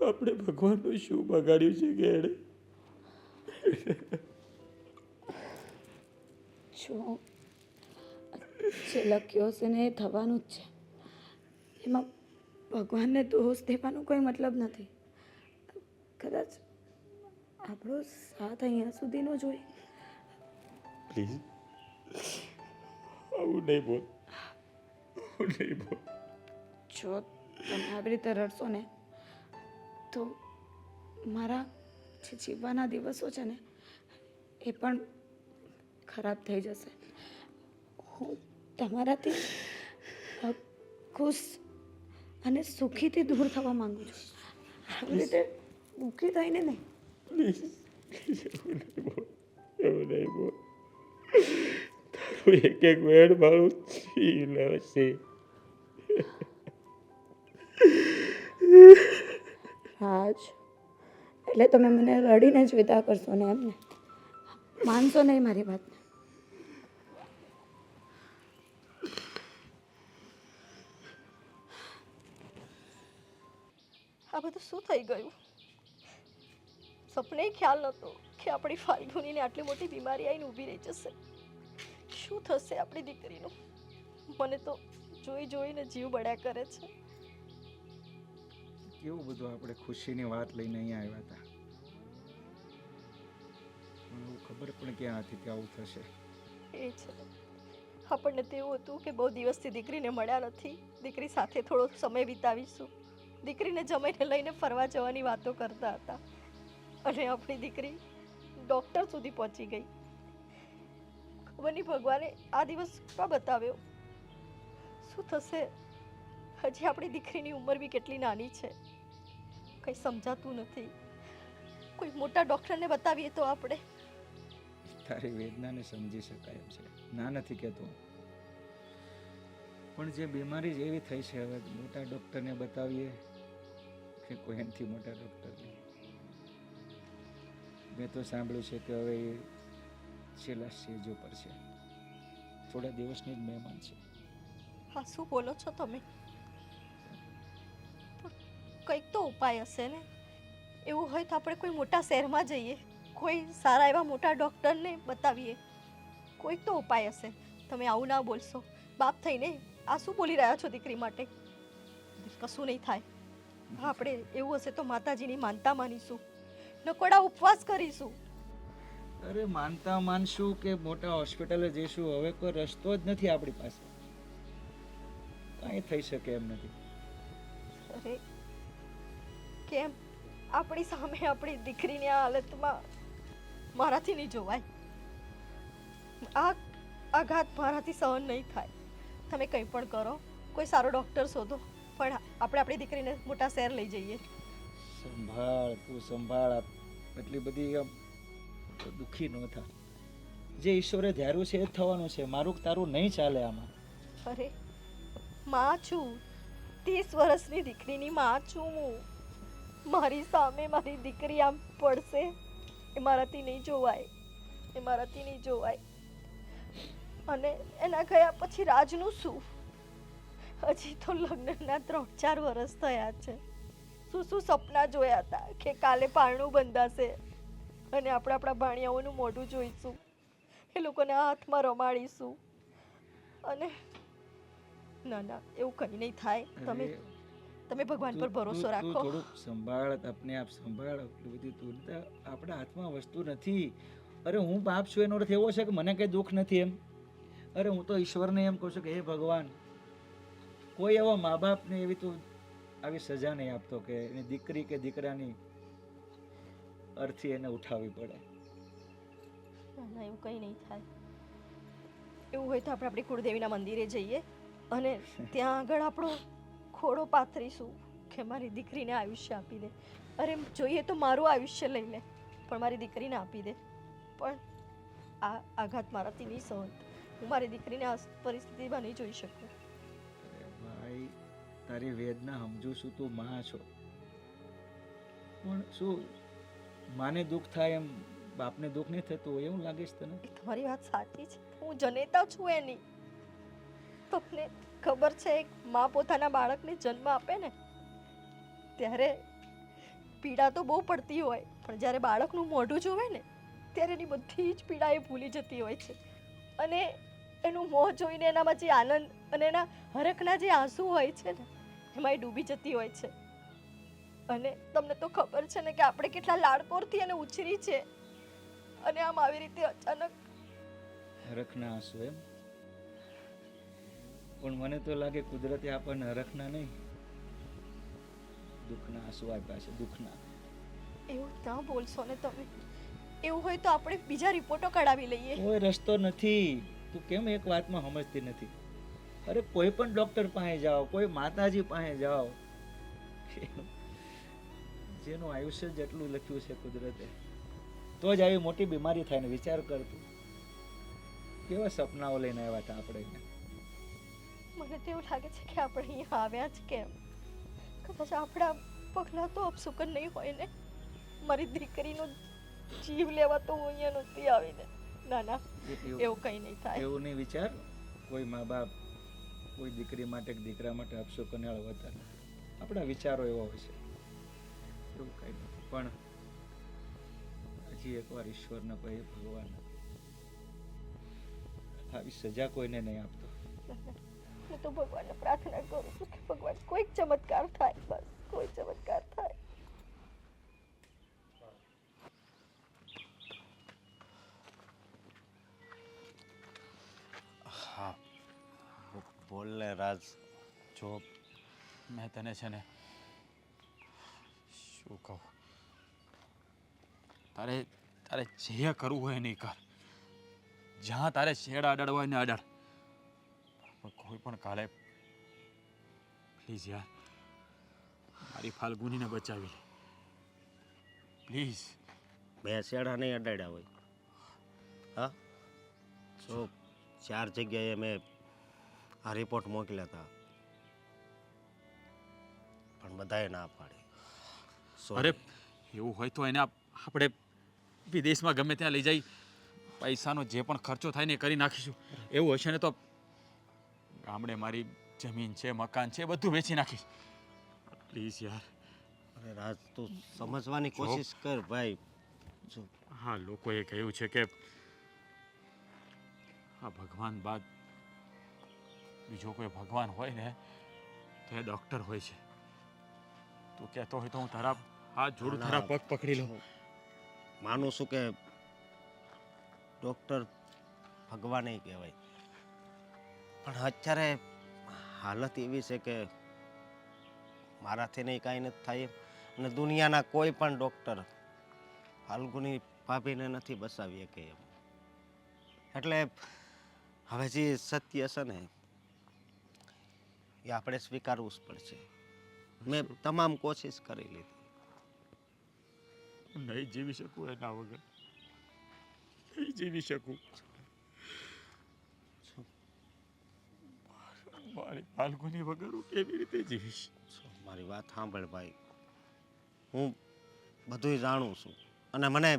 આપણે ભગવાનનું શું બગાડ્યું છે કે એણે? જો જે લખ્યો હશે ને એ થવાનું જ છે. એમાં ભગવાનને દોષ દેવાનો કોઈ મતલબ નથી. કદાચ આપણો સાથ અહીંયા સુધીનો જ હોય. પ્લીઝ આવું નહીં બોલ, આવું નહીં બોલ. જો તમે આવી રીતે રડશો ને તો મારા જે જીવવાના દિવસો છે ને એ પણ ખરાબ થઈ જશે. હું તમારાથી ખુશ અને સુખીથી દૂર થવા માંગુ છું. આવી રીતે દુઃખી થઈને નહીં. પ્લીઝ એવું નહીં બોલ, એવું નહીં બોલ. તારું એક એક વેડ મારું છીલ હશે. રાજ, એટલે તમે મને રડીને જ વિદા કરશો ને એમને? માનશો નહીં મારી વાત? આ બધું શું થઈ ગયું? સપને ખ્યાલ નહોતો કે આપણી ફાલ્ગુનીને આટલી મોટી બીમારી આવીને ઊભી રહી જશે. શું થશે આપણી દીકરીનું? મને તો જોઈ જોઈને જીવ બળ્યા કરે છે. કેવું બધું આપણે ખુશીની વાત લઈને અહીંયા આવ્યા હતા, પણ એવું ખબર પણ ક્યાં હતી કે આવું થશે. એ છે, આપણને તો એવું હતું કે બહુ દિવસથી દીકરીને મળ્યા નથી, દીકરી સાથે થોડો સમય વિતાવીશું, દીકરીને જમાઈને લઈને ફરવા જવાની વાતો કરતા હતા, અને આપણી દીકરી ડૉક્ટર સુધી પહોંચી ગઈ. ખબર નહીં ભગવાને આ દિવસ ક્યાં બતાવ્યો? શું થશે? હજી આપણી દીકરીની ઉંમર બી કેટલી નાની છે, કંઈ સમજાતું નથી. કોઈ મોટા ડૉક્ટરને બતાવીએ તો આપણે. તારી વેદનાને સમજી શકાય એમ છે, ના નથી કહેતો, પણ જે બીમારી જ એવી થઈ છે, હવે મોટા ડૉક્ટરને બતાવીએ કે કોઈ એનાથી મોટા ડૉક્ટરને? મેં તો સાંભળ્યું છે કે હવે એ છેલ્લા સ્ટેજ ઉપર છે, થોડા દિવસની જ મહેમાન છે. હા, શું બોલો છો તમે? કંઈક તો ઉપાય હશે ને? એવું હોય તો આપણે કોઈ મોટા શહેરમાં જઈએ, કોઈ સારા એવા મોટા ડૉક્ટરને બતાવીએ. કોઈક તો ઉપાય હશે. તમે આવું ના બોલશો. બાપ થઈને આ શું બોલી રહ્યા છો દીકરી માટે? કશું નહીં થાય. આપણે એવું હશે તો માતાજીની માનતા માનીશું, નકોડા ઉપવાસ કરીશું. અરે માનતા માનશું કે મોટા હોસ્પિટલે જઈશું, હવે કોઈ રસ્તો જ નથી આપણી પાસે, કાંઈ થઈ શકે એમ નથી. અરે કેમ આપણી સામે આપણી દીકરીની આ હાલતમાં મારાથી નહીં જોવાય. આ આઘાત મારાથી સહન નહીં થાય. તમે કંઈ પણ કરો, કોઈ સારો ડૉક્ટર શોધો, પણ આપણે આપણી દીકરીને મોટા શહેર લઈ જઈએ. સંભાળ, તું સંભાળ. એટલી બધી આમ દુઃખી ન થા. જે ઈશ્વરે ધાર્યું છે એ જ થવાનું છે, મારું તારું નહીં ચાલે આમાં. અરે માં છું, 30 વર્ષની દીકરીની માં છું હું. મારી સામે મારી દીકરી આમ પડશે, એ મારાથી નહીં જોવાય, એ મારાથી નહીં જોવાય. અને એના ગયા પછી રાજનું શું? હજી તો લગ્નના 3-4 વર્ષ થયા છે. શું શું સપના જોયા હતા કે કાલે પારણું બંધાશે અને આપણે આપણા ભાણિયાઓનું મોઢું જોઈશું, એ લોકોને હાથમાં રમાડીશું. અને ના ના, એવું કંઈ નહીં થાય. તમે ભગવાન પર ભરોસો રાખો. થોડુંક સંભાળ, આપને આપ સંભાળ. એટલું બધું તું આપણા હાથમાં વસ્તુ નથી. અરે હું બાપ છું એનો અર્થ એવો છે કે મને કંઈ દુઃખ નથી એમ? અરે હું તો ઈશ્વરને એમ કહું છું કે હે ભગવાન, કોઈ એવા મા બાપને એવી તું આવી સજા નહીં આપતો કે એની દીકરી કે દીકરાની અર્થી એને ઉઠાવવી પડે. ના, એવું કંઈ નહીં થાય. એવું હોય તો આપણે આપણી કુળદેવીના મંદિરે જઈએ અને ત્યાં આગળ આપણો ખોડો પાથરીશું કે મારી દીકરીને આયુષ્ય આપી દે. અરે જોઈએ તો મારું આયુષ્ય લઈ લે, પણ મારી દીકરીને આપી દે. પણ આ આઘાત મારાથી નહીં સહન. હું મારી દીકરીને આ પરિસ્થિતિમાં નહીં જોઈ શકું. અરે ભાઈ, તારી વેદના સમજુ છું, તું માં છો, પણ શું માને દુઃખ થાય એમ બાપને દુઃખ નહીં થતું હોય એવું લાગે છે તને? એ તમારી વાત સાચી છે, હું જનેતા છું એની. તમને ખબર છે, એક મા પોતાના બાળકને જન્મ આપે ને ત્યારે પીડા તો બહુ પડતી હોય, પણ જ્યારે બાળકનું મોઢું જોવે ને ત્યારે એની બધી જ પીડા એ ભૂલી જતી હોય છે, અને એનું મોં જોઈને એનામાં જે આનંદ અને એના હરખના જે આંસુ હોય છે ને એમાં એ ડૂબી જતી હોય છે. અને તમને તો ખબર છે ને કે આપણે કેટલા લાડકોરથી એને ઉછરી છે, અને આમ આવી રીતે અચાનક હરખના આંસુ એમ? પણ મને તો લાગે કુદરતે આપણને હરખના નહીં, દુઃખના આંસુ આપ્યા છે, દુઃખના. એવું ના બોલશો ને તમે. એવું હોય તો આપણે બીજા રિપોર્ટો કઢાવી લઈએ. કોઈ રસ્તો નથી. તું કેમ એક વાતમાં સમજતી નથી? અરે કોઈ પણ ડોક્ટર પાસે જાઓ, કોઈ માતાજી પાસે જાઓ, જેનું આયુષ્ય જેટલું લખ્યું છે કુદરતે, તો જ આવી મોટી બીમારી થાય ને. વિચાર કરતું કેવા સપનાઓ લઈને આવ્યા હતા આપણે. મને તો એવું લાગે છે કે આપણે અહીંયા આવ્યા જ કેમ? કદાચ આપણા પગલાં તો અપશુકન નહીં હોય ને. મારી દીકરીનો જીવ લેવા તો હું અહીંયા નથી આવીને. ના ના, એવું કંઈ નહીં થાય. એવું નહીં વિચાર. કોઈ મા બાપ કોઈ દીકરી માટે કે દીકરા માટે અપશો કન્યાળ હોતા નથી. આપણા વિચારો એવા હોય છે, એવું કંઈ નથી. પણ હજી એકવાર ઈશ્વરને કહે, ભગવાન આવી સજા કોઈને નહીં આપતો. હું તો ભગવાનને પ્રાર્થના કરું છું કે ભગવાન કોઈક ચમત્કાર થાય, બસ કોઈ ચમત્કાર થાય. હા બોલ ને રાજ. જો મેં તને છે ને શું કહું, તારે તારે જે કરવું હોય નહીં કર, જ્યાં તારે છેડા અડાડવા હોય ને અડાડ, પણ કોઈ પણ કાલે પ્લીઝ યાર મારી ફાલ્ગુનીને બચાવી લે પ્લીઝ. મેં શેડા નહીં અડાડ્યા હોય. હા, જો 4 જગ્યાએ મેં આ રિપોર્ટ મોકલ્યા હતા, પણ બધાએ ના પાડી. અરે એવું હોય તો એને આપણે વિદેશમાં ગમે ત્યાં લઈ જઈ પૈસાનો જે પણ ખર્ચો થાય ને એ કરી નાખીશું. એવું હશે ને તો ગામડે મારી જમીન છે, મકાન છે, બધું વેચી નાખીશ. પ્લીઝ યાર. અરે રાજ, તું સમજવાની કોશિશ કર ભાઈ. જો હા, લોકોએ કહ્યું છે કે આ ભગવાન બાદ બીજો કોઈ ભગવાન હોય ને તો એ ડૉક્ટર હોય છે. તું કહેતો હોય તો હું તારા હાથ જોડું, તારા પગ પકડી લઉં. માનું છું કે ડૉક્ટર ભગવાન કહેવાય, પણ અત્યારે હાલત એવી છે કે મારાથી નહીં કાંઈ નથી થાય અને દુનિયાના કોઈ પણ ડૉક્ટર ફાલ્ગુની ભાભીને નથી બચાવી શકે એમ. એટલે હવે જે સત્ય છે ને એ આપણે સ્વીકારવું જ પડશે. મેં તમામ કોશિશ કરી લીધી. નહીં જીવી શકું એના વગર, નહીં જીવી શકું. મારી ફાલ્ગુની વગર હું કેવી રીતે જીવીશ? મારી વાત સાંભળ ભાઈ, હું બધુંય જાણું છું અને મને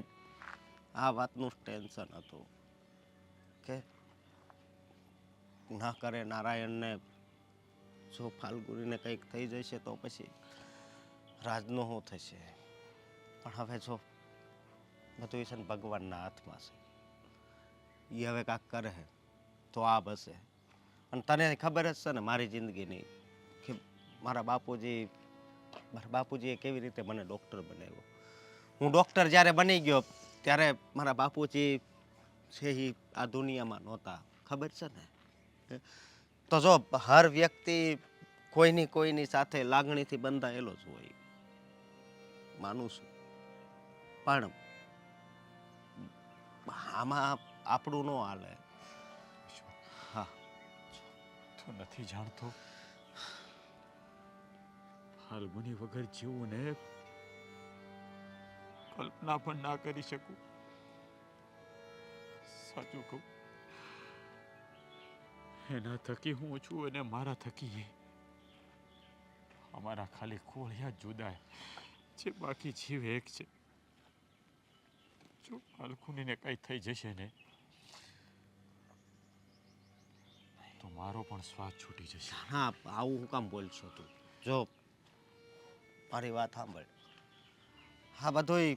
આ વાતનું ટેન્શન હતું કે ના કરે નારાયણને જો ફાલ્ગુનીને કંઈક થઈ જશે તો પછી રાજનું શું થશે. પણ હવે જો બધું છે ને ભગવાનના હાથમાં છે, એ હવે કાંઈક કરે તો આ બસે. અને તને ખબર જ છે ને મારી જિંદગીની કે મારા બાપુજીએ કેવી રીતે મને ડૉક્ટર બનાવ્યો. હું ડૉક્ટર જ્યારે બની ગયો ત્યારે મારા બાપુજી છે એ આ દુનિયામાં નહોતા, ખબર છે ને. તો જો હર વ્યક્તિ કોઈની સાથે લાગણીથી બંધાયેલો જ હોય, માનું છું, પણ આમાં આપણું ન હાલે. હા, તું નથી જાણતો ફાલ્ગુની વગર જીવું ને કલ્પના પણ ના કરી શકું. સાચું કહું, એના થકી હું છું અને મારા થકી એ. અમારા ખાલી કોળિયા જુદા છે, બાકી જીવ એક છે. જો ફાલ્ગુનીને કઈ થઈ જશે ને તો મારો પણ શ્વાસ છૂટી જશે. હા, આવું હું કામ બોલ છો તું? જો મારી વાત સાંભળ, હા બધુંય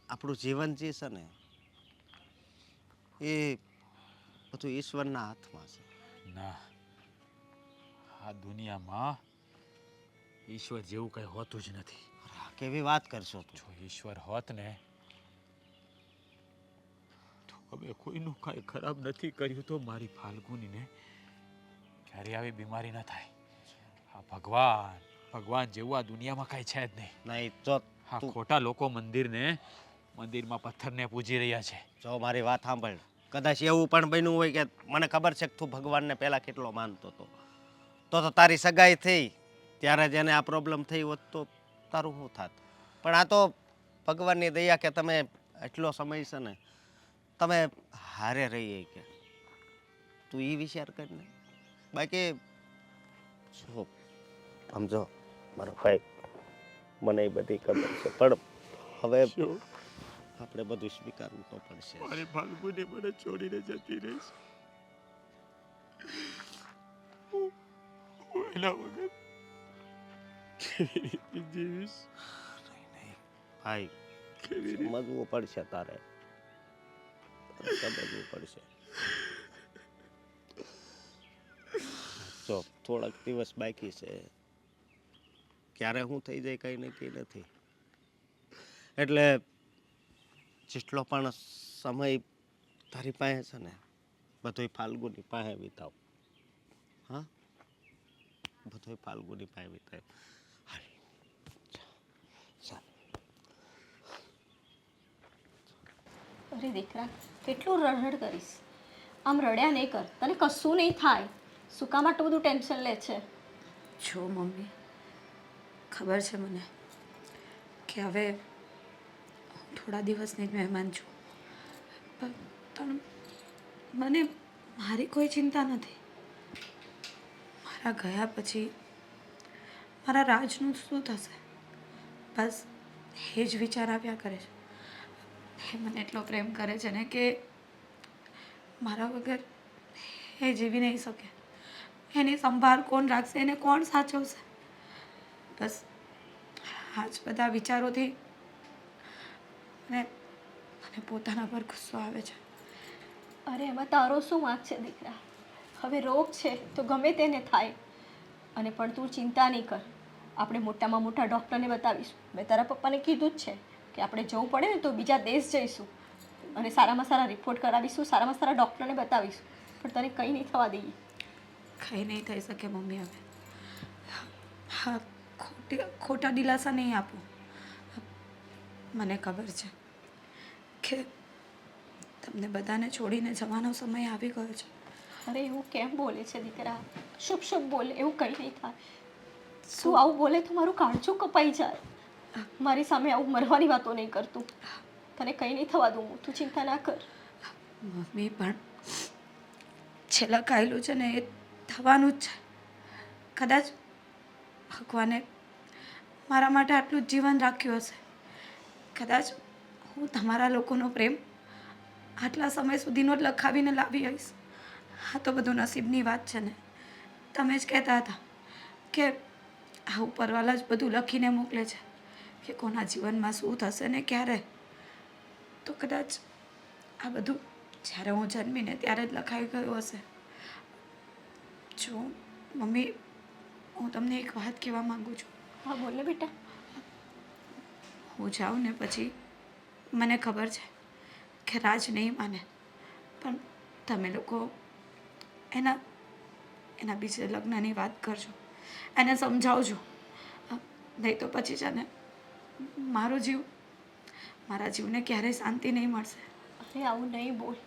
આપણું જીવન જે છે ને એ બધું ઈશ્વરના હાથમાં છે. ના, આ દુનિયામાં ઈશ્વર જેવું કઈ હોતું જ નથી. કેવી વાત કરશો તું? જો ઈશ્વર હોત ને તો હવે કોઈનું કાંઈ ખરાબ નથી કર્યું તો મારી ફાલ્ગુનીને ક્યારે આવી બીમારી ન થાય. આ ભગવાન જેવું આ દુનિયામાં કાંઈ છે જ નહીં. નહીં જો આ ખોટા લોકો મંદિરમાં પથ્થરને પૂજી રહ્યા છે. જો મારી વાત સાંભળ, કદાચ એવું પણ બન્યું હોય કે મને ખબર છે કે તું ભગવાનને પહેલા કેટલો માનતો હતો, તો તારી સગાઈ થઈ ત્યારે જ એને આ પ્રોબ્લેમ થઈ હોત તો તારું શું થાત. પણ આ તો ભગવાનની દયા કે તમે એટલો સમય છે ને તમે હારે રહીએ કે તું એ વિચાર કરીને. બાકી જો સમજો મારો ભાઈ, મને એ બધી ખબર છે, પણ હવે આપણે બધું સ્વીકારવું તો પડશે. મારી ફાલ્ગુની મને છોડીને જતી રહીશ. હું એના વગર કેવી રીતે જીવીશ? ભાઈ સમજવું પડશે તારે સમજવું પડશે. જો થોડાક દિવસ બાકી છે, ક્યારે શું થઈ જાય કઈ નક્કી નથી. એટલે જેટલો પણ સમય તારી પાસે છે ને બધોય ફાલ્ગુની પાસે વિતાવ. હા, બધોય ફાલ્ગુની પાસે વિતાવ. અરે દીકરા, કેટલું રડરડ કરીશ? આમ રડ્યા નહીં કર, તને કશું નહીં થાય. શું કામ આટલું બધું ટેન્શન લે છે? જો મમ્મી, ખબર છે મને કે હવે હું થોડા દિવસની જ મહેમાન છું, પણ મને મારી કોઈ ચિંતા નથી. મારા ગયા પછી મારા રાજનું શું થશે, બસ એ જ વિચાર આવ્યા કરે છે. એ મને એટલો પ્રેમ કરે છે ને કે મારા વગર એ જીવી નહીં શકે. એની સંભાળ કોણ રાખશે, એને કોણ સાચવશે? બસ આ જ બધા વિચારોથી મને મને પોતાના પર ગુસ્સો આવે છે. અરે એમાં તારો શું વાંક છે દીકરા? હવે રોગ છે તો ગમે તેને થાય. અને પણ તું ચિંતા નહીં કર, આપણે મોટામાં મોટા ડૉક્ટરને બતાવીશું. મેં તારા પપ્પાને કીધું જ છે કે આપણે જવું પડે ને તો બીજા દેશ જઈશું અને સારામાં સારા રિપોર્ટ કરાવીશું, સારામાં સારા ડૉક્ટરને બતાવીશું. પણ તને કંઈ નહીં થવા દઈએ. કંઈ નહીં થઈ શકે મમ્મી. હવે હા, ખોટા દિલાસા નહીં આપો. મને ખબર છે કે તમને બધાને છોડીને જવાનો સમય આવી ગયો છે. અરે એવું કેમ બોલે છે દીકરા? શુભ શુભ બોલે, એવું કંઈ નહીં થાય. શું આવું બોલે તો મારું કાળજું કપાઈ જાય. મારી સામે આવું મરવાની વાતો નહીં કરતું. તને કંઈ નહીં થવા દઉં, તું ચિંતા ના કર. મમ્મી, પણ છેલ્લા કાયલું છે ને એ થવાનું જ છે. કદાચ ભગવાને મારા માટે આટલું જ જીવન રાખ્યું હશે. કદાચ હું તમારા લોકોનો પ્રેમ આટલા સમય સુધીનો જ લખાવીને લાવી આવીશ. આ તો બધું નસીબની વાત છે ને. તમે જ કહેતા હતા કે આ ઉપરવાલા જ બધું લખીને મોકલે છે કે કોના જીવનમાં શું થશે ને ક્યારે. તો કદાચ આ બધું જ્યારે હું જન્મીને ત્યારે જ લખાઈ ગયું હશે. જો મમ્મી, હું તમને એક વાત કહેવા માગું છું. હા બોલ ને બેટા. હું જાઉં ને પછી મને ખબર છે કે રાજ નહીં માને, પણ તમે લોકો એના બીજે લગ્નની વાત કરજો, એને સમજાવજો. નહીં તો પછી છે ને મારા જીવને ક્યારેય શાંતિ નહીં મળશે. અરે આવું નહીં બોલ,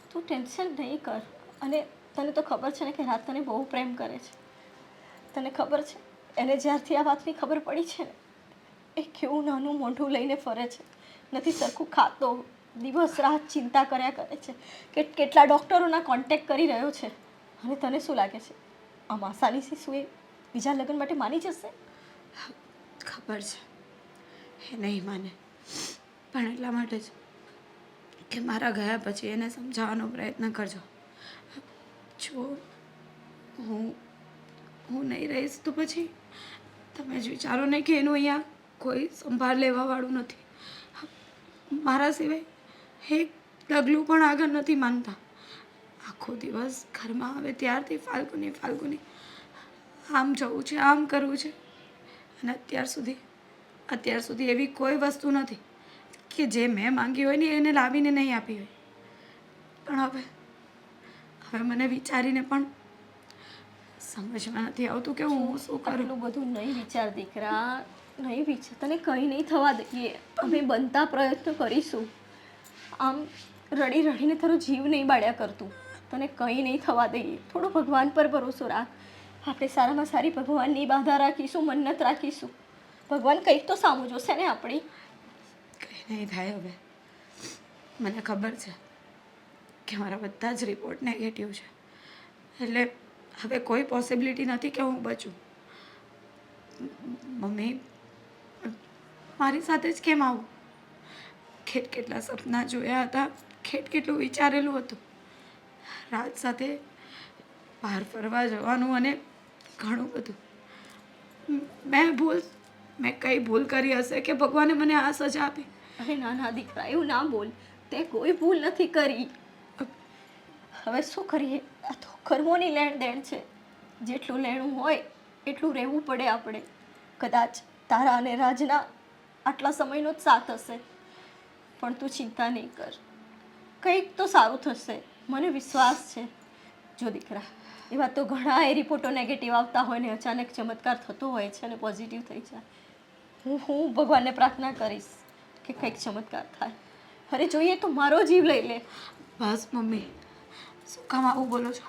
તું ટેન્શન નહીં કર. અને તને તો ખબર છે ને કે રાત તને બહુ પ્રેમ કરે છે. તને ખબર છે એને જ્યારથી આ વાતની ખબર પડી છે ને, એ કેવું નાનું મોઢું લઈને ફરે છે, નથી સરખું ખાતો, દિવસ રાત ચિંતા કર્યા કરે છે, કેટલા ડૉક્ટરોના કોન્ટેક્ટ કરી રહ્યો છે. અને તને શું લાગે છે આમ આસાનીથી શું એ બીજા લગ્ન માટે માની જશે? ખબર છે એ નહીં માને, પણ એટલા માટે જ કે મારા ગયા પછી એને સમજાવવાનો પ્રયત્ન કરજો. જો હું નહીં રહીશ તો પછી તમે જ વિચારો ને કે એનું અહીંયા કોઈ સંભાળ લેવાવાળું નથી. મારા સિવાય એક ડગલું પણ આગળ નથી માનતા. આખો દિવસ ઘરમાં આવે ત્યારથી ફાલ્ગુની આમ જવું છે, આમ કરવું છે. અને અત્યાર સુધી એવી કોઈ વસ્તુ નથી કે જે મેં માંગી હોય ને એને લાવીને નહીં આપી હોય. પણ હવે મને વિચારીને પણ સમજમાં નથી આવતું કે હું શું કરું. આટલું બધું નહીં વિચાર દીકરા, નહીં વિચાર. તને કંઈ નહીં થવા દઈએ. અમે બનતા પ્રયત્નો કરીશું. આમ રડી રડીને તારો જીવ નહીં બાળ્યા કરતું. તને કંઈ નહીં થવા દઈએ. થોડો ભગવાન પર ભરોસો રાખ. આપણે સારામાં સારી ભગવાનની બાધા રાખીશું, મન્નત રાખીશું. ભગવાન કંઈક તો સામું જોશે ને આપણી. કંઈ નહીં થાય. હવે મને ખબર છે કે મારા બધા જ રિપોર્ટ નેગેટિવ છે, એટલે હવે કોઈ પોસિબિલિટી નથી કે હું બચું. મમ્મી, મારી સાથે જ કેમ આવું? કેટલા સપના જોયા હતા, કેટલું વિચારેલું હતું. રાજ સાથે બહાર ફરવા જવાનું અને ઘણું બધું. મેં કઈ ભૂલ કરી હશે કે ભગવાને મને આ સજા આપી? અરે નાના દીકરા, એવું ના બોલ. તે કોઈ ભૂલ નથી કરી. હવે શું કરીએ? આ તો કર્મોની લેણ દેણ છે. જેટલું લેણું હોય એટલું રહેવું પડે આપણે. કદાચ તારા અને રાજના આટલા સમયનો જ સાથ હશે, પણ તું ચિંતા નહીં કર. કંઈક તો સારું થશે, મને વિશ્વાસ છે. જો દીકરા, એવા તો ઘણા એ રિપોર્ટો નેગેટિવ આવતા હોય ને અચાનક ચમત્કાર થતો હોય છે અને પોઝિટિવ થઈ જાય. હું ભગવાનને પ્રાર્થના કરીશ કે કંઈક ચમત્કાર થાય. અરે જોઈએ તો મારો જીવ લઈ લે. બસ મમ્મી, શું કામ આવું બોલો છો?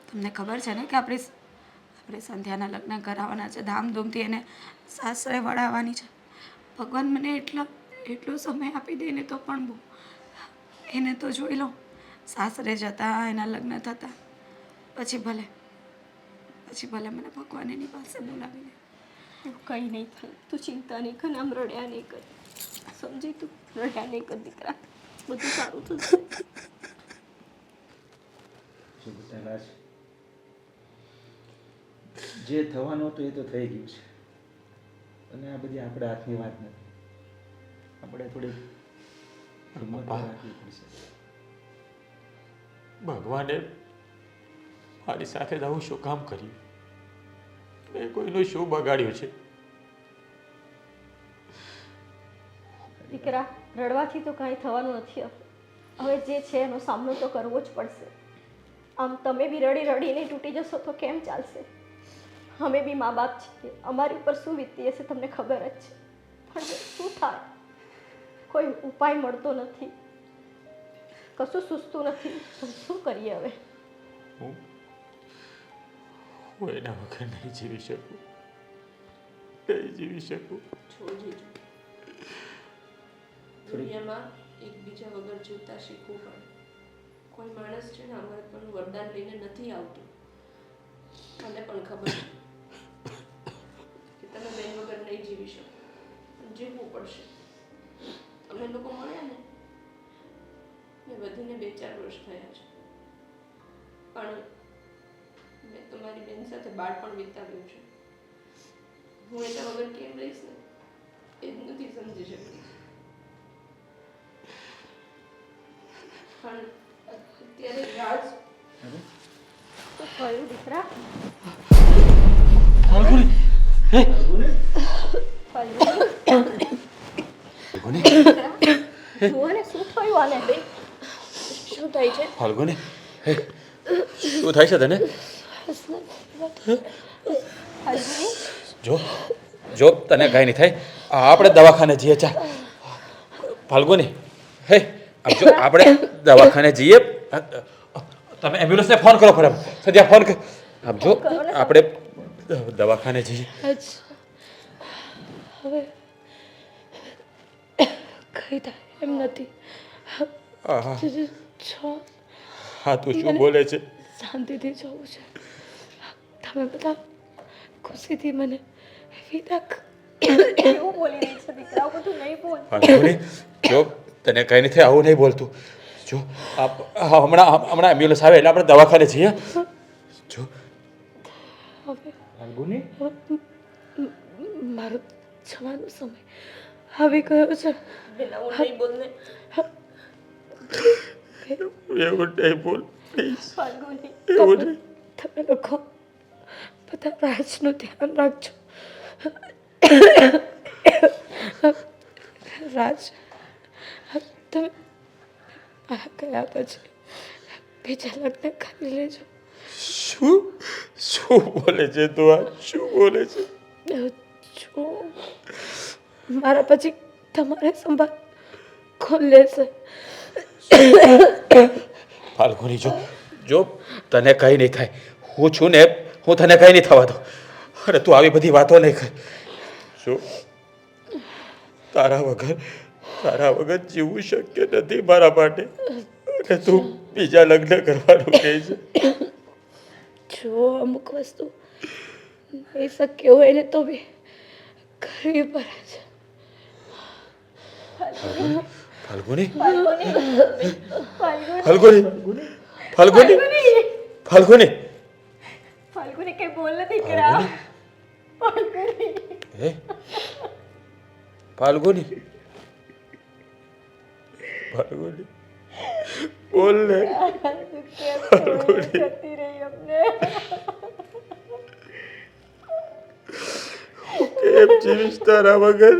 તમને ખબર છે ને કે આપણે સંધ્યાના લગ્ન કરાવવાના છે, ધામધૂમથી એને સાસરે વળાવવાની છે. ભગવાન મને એટલો સમય આપી દે ને તો પણ બહુ. એને તો જોઈ લો, સાસરે જતા એના લગ્ન થતા, પછી ભલે મને ભગવાન એની પાસે બોલાવી લે. એવું કંઈ નહીં થાય. તું ચિંતા નહીં કર, આમ રડ્યા નહીં કર. સમજી તું? રડ્યા નહીં કર દીકરા, બધું સારું થશે. શું બેટા રાજ, જે થવાનું હતું એ તો થઈ ગયું છે, અને આ બધી આપણા હાથની વાત નથી. આપણે થોડી હિંમત રાખવી પડશે. ભગવાને મારી સાથે જ આવું શું કામ કર્યું? મેં કોઈનું શું બગાડ્યું છે? દીકરા, રડવાથી તો કાંઈ થવાનું નથી. હવે જે છે એનો સામનો તો કરવો જ પડશે. આમ તમે બી રડીને તૂટી જશો તો કેમ ચાલશે? અમે બી મા બાપ છીએ, અમારી ઉપર શું વીતી હશે તમને ખબર જ છે. પણ શું થાય? કોઈ ઉપાય મળતો નથી, કશું સૂઝતું નથી. પણ શું કરીએ હવે? હું એના વગર નહીં જીવી શકું, નહીં જીવી શકું. દુનિયામાં એકબીજા વગર જીવતા શીખવું પડે. કોઈ માણસ છે ને અમૃતનું વરદાન લઈને નથી આવતું. મને પણ ખબર છે કે તમે બેન વગર નહીં જીવી શકો, પણ જીવવું પડશે. અમે લોકો મળ્યા ને વધીને 2-4 વર્ષ થયા છે, પણ મેં તમારી બેન સાથે બાળપણ વિતાવ્યું છે. હું એના વગર કેમ રહીશ ને એ જ નથી સમજી શકતી. પણ અત્યારે રાજ શું થયું દીકરા? જુઓ ને શું થયું આને બે? શું થાય છે? ફાલ્ગુની, શું થાય છે તને? જો તને કાંઈ નહીં થાય, આપણે દવાખાને જઈએ. ચાલ ફાલ્ગુની, હે આમ જો આપણે દવાખાને જઈએ. તમે એમ્બ્યુલન્સને ફોન કરો ફટાફટ. સદ્યા ફોન કર. આમ જો આપણે દવાખાને જઈએ. હવે કઈ થાય એમ નથી. હા છો હા, તું શું બોલે છે? શાંતિથી જવું છે. તમે બધા ખુશીથી મને વિદા એવું બોલી રહી છે દીકરા, બધું નહીં બોલ. ફાલ્ગુની, જો તને કંઈ નથી, આવું નહીં બોલતું. જો હમણાં એમ્બ્યુલન્સ આવે એટલે આપણે દવાખાને જઈએ. જો હવે ફાલ્ગુની, મારો જવાનો સમય આવી ગયો છે. બેન આવું નહીં બોલ ને. એવું નહીં બોલ પ્લીઝ. ફાલ્ગુની, એવું નહીં. તમે લોકો બધા રાજનું ધ્યાન રાખજો. રાજ, તમે આ ગયા પછી બીજા લગ્ન કરી લેજો. શું બોલે છે તું? આ શું બોલે છે? જો મારા પછી તમારે સંભાળ કોણ લેશે? ફાલ્ગુની, જો તને કંઈ નહીં થાય, હું છું ને, હું તને કંઈ નહીં થવા દઉં. અરે તું આવી બધી વાતો નહીં કર. શું તારા વગર જીવવું શક્ય નથી મારા માટે, અને તું બીજા લગ્ન કરવાનું કહે છે? જો અમુક વસ્તુ નહીં શક્ય હોય ને તો બી કરવી પડે છે. ફાલ્ગુની ફાલ્ગુની ફાલ્ગુની ફાલ્ગુની ફાલ્ગુની ફાલ્ગુની કઈ બોલ ને દીકરા. ફાલ્ગુની હે ફાલ્ગુની ફાલ્ગુની બોલ ને તું કેમ છોડીને જતી રહી અમને? કેમ જીવીશ તારા વગર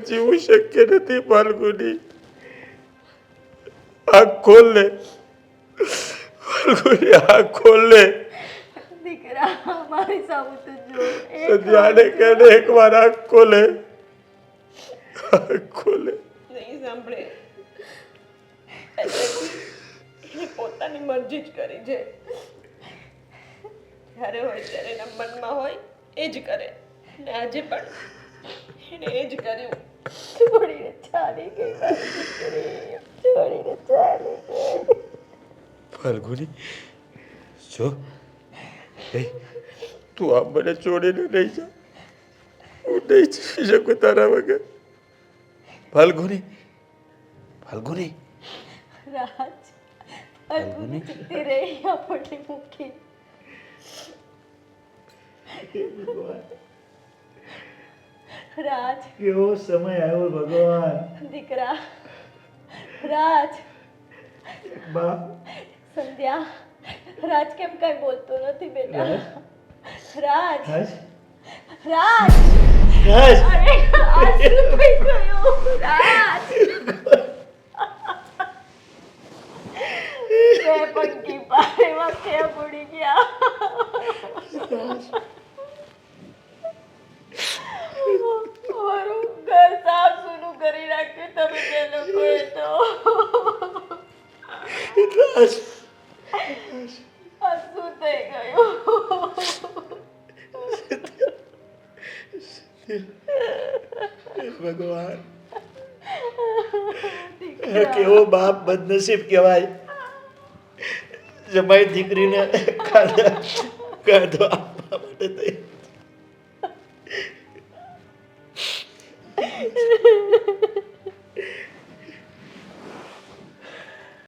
જીવવું શક્ય નથી ફાલ્ગુની. આંખ ખોલ ને ફાલ્ગુની, આંખ ખોલ ને. દીકરા મારી સામે તો જો. સંધ્યાને કહેને એકવાર આંખ ખોલે, આંખ ખોલે. નહીં સાંભળે એને પોતાની મરજી જ કરી છે. જ્યારે હોય ત્યારે એના મનમાં હોય એ જ કરે ને આજે પણ એને એ જ કર્યું. છોડીને ચાલી ગઈ મારી દીકરી. છોડીને ચાલી ગઈ. ફાલ્ગુની જો એ તું આમ મને છોડીને નહીં જા. હું નહીં જીવી શકું તારા વગર. ફાલ્ગુની ફાલ્ગુની રાજ ફાલ્ગુની જતી રહી આપણને મૂકી. રાજ કેવો સમય આવ્યો ભગવાન. દીકરા. રાજ બાપ સંધ્યા. રાજ કેમ કઈ બોલતો નથી બેટા? રાજ હસ રાજ હસ અરે આ શું થઈ ગયું? રાજ બે પંકી પારેમાં કેમ ઉડી ગયા? મારું ઘર સાફ સૂનું કરી નાખ્યું તમે બે લોકોએ તો. આ શું થઈ ગયું? ભગવાન કેવો બાપ બદનસીબ કહેવાય. જમાઈ દીકરીને કાઢો આપવા માટે તૈયાર.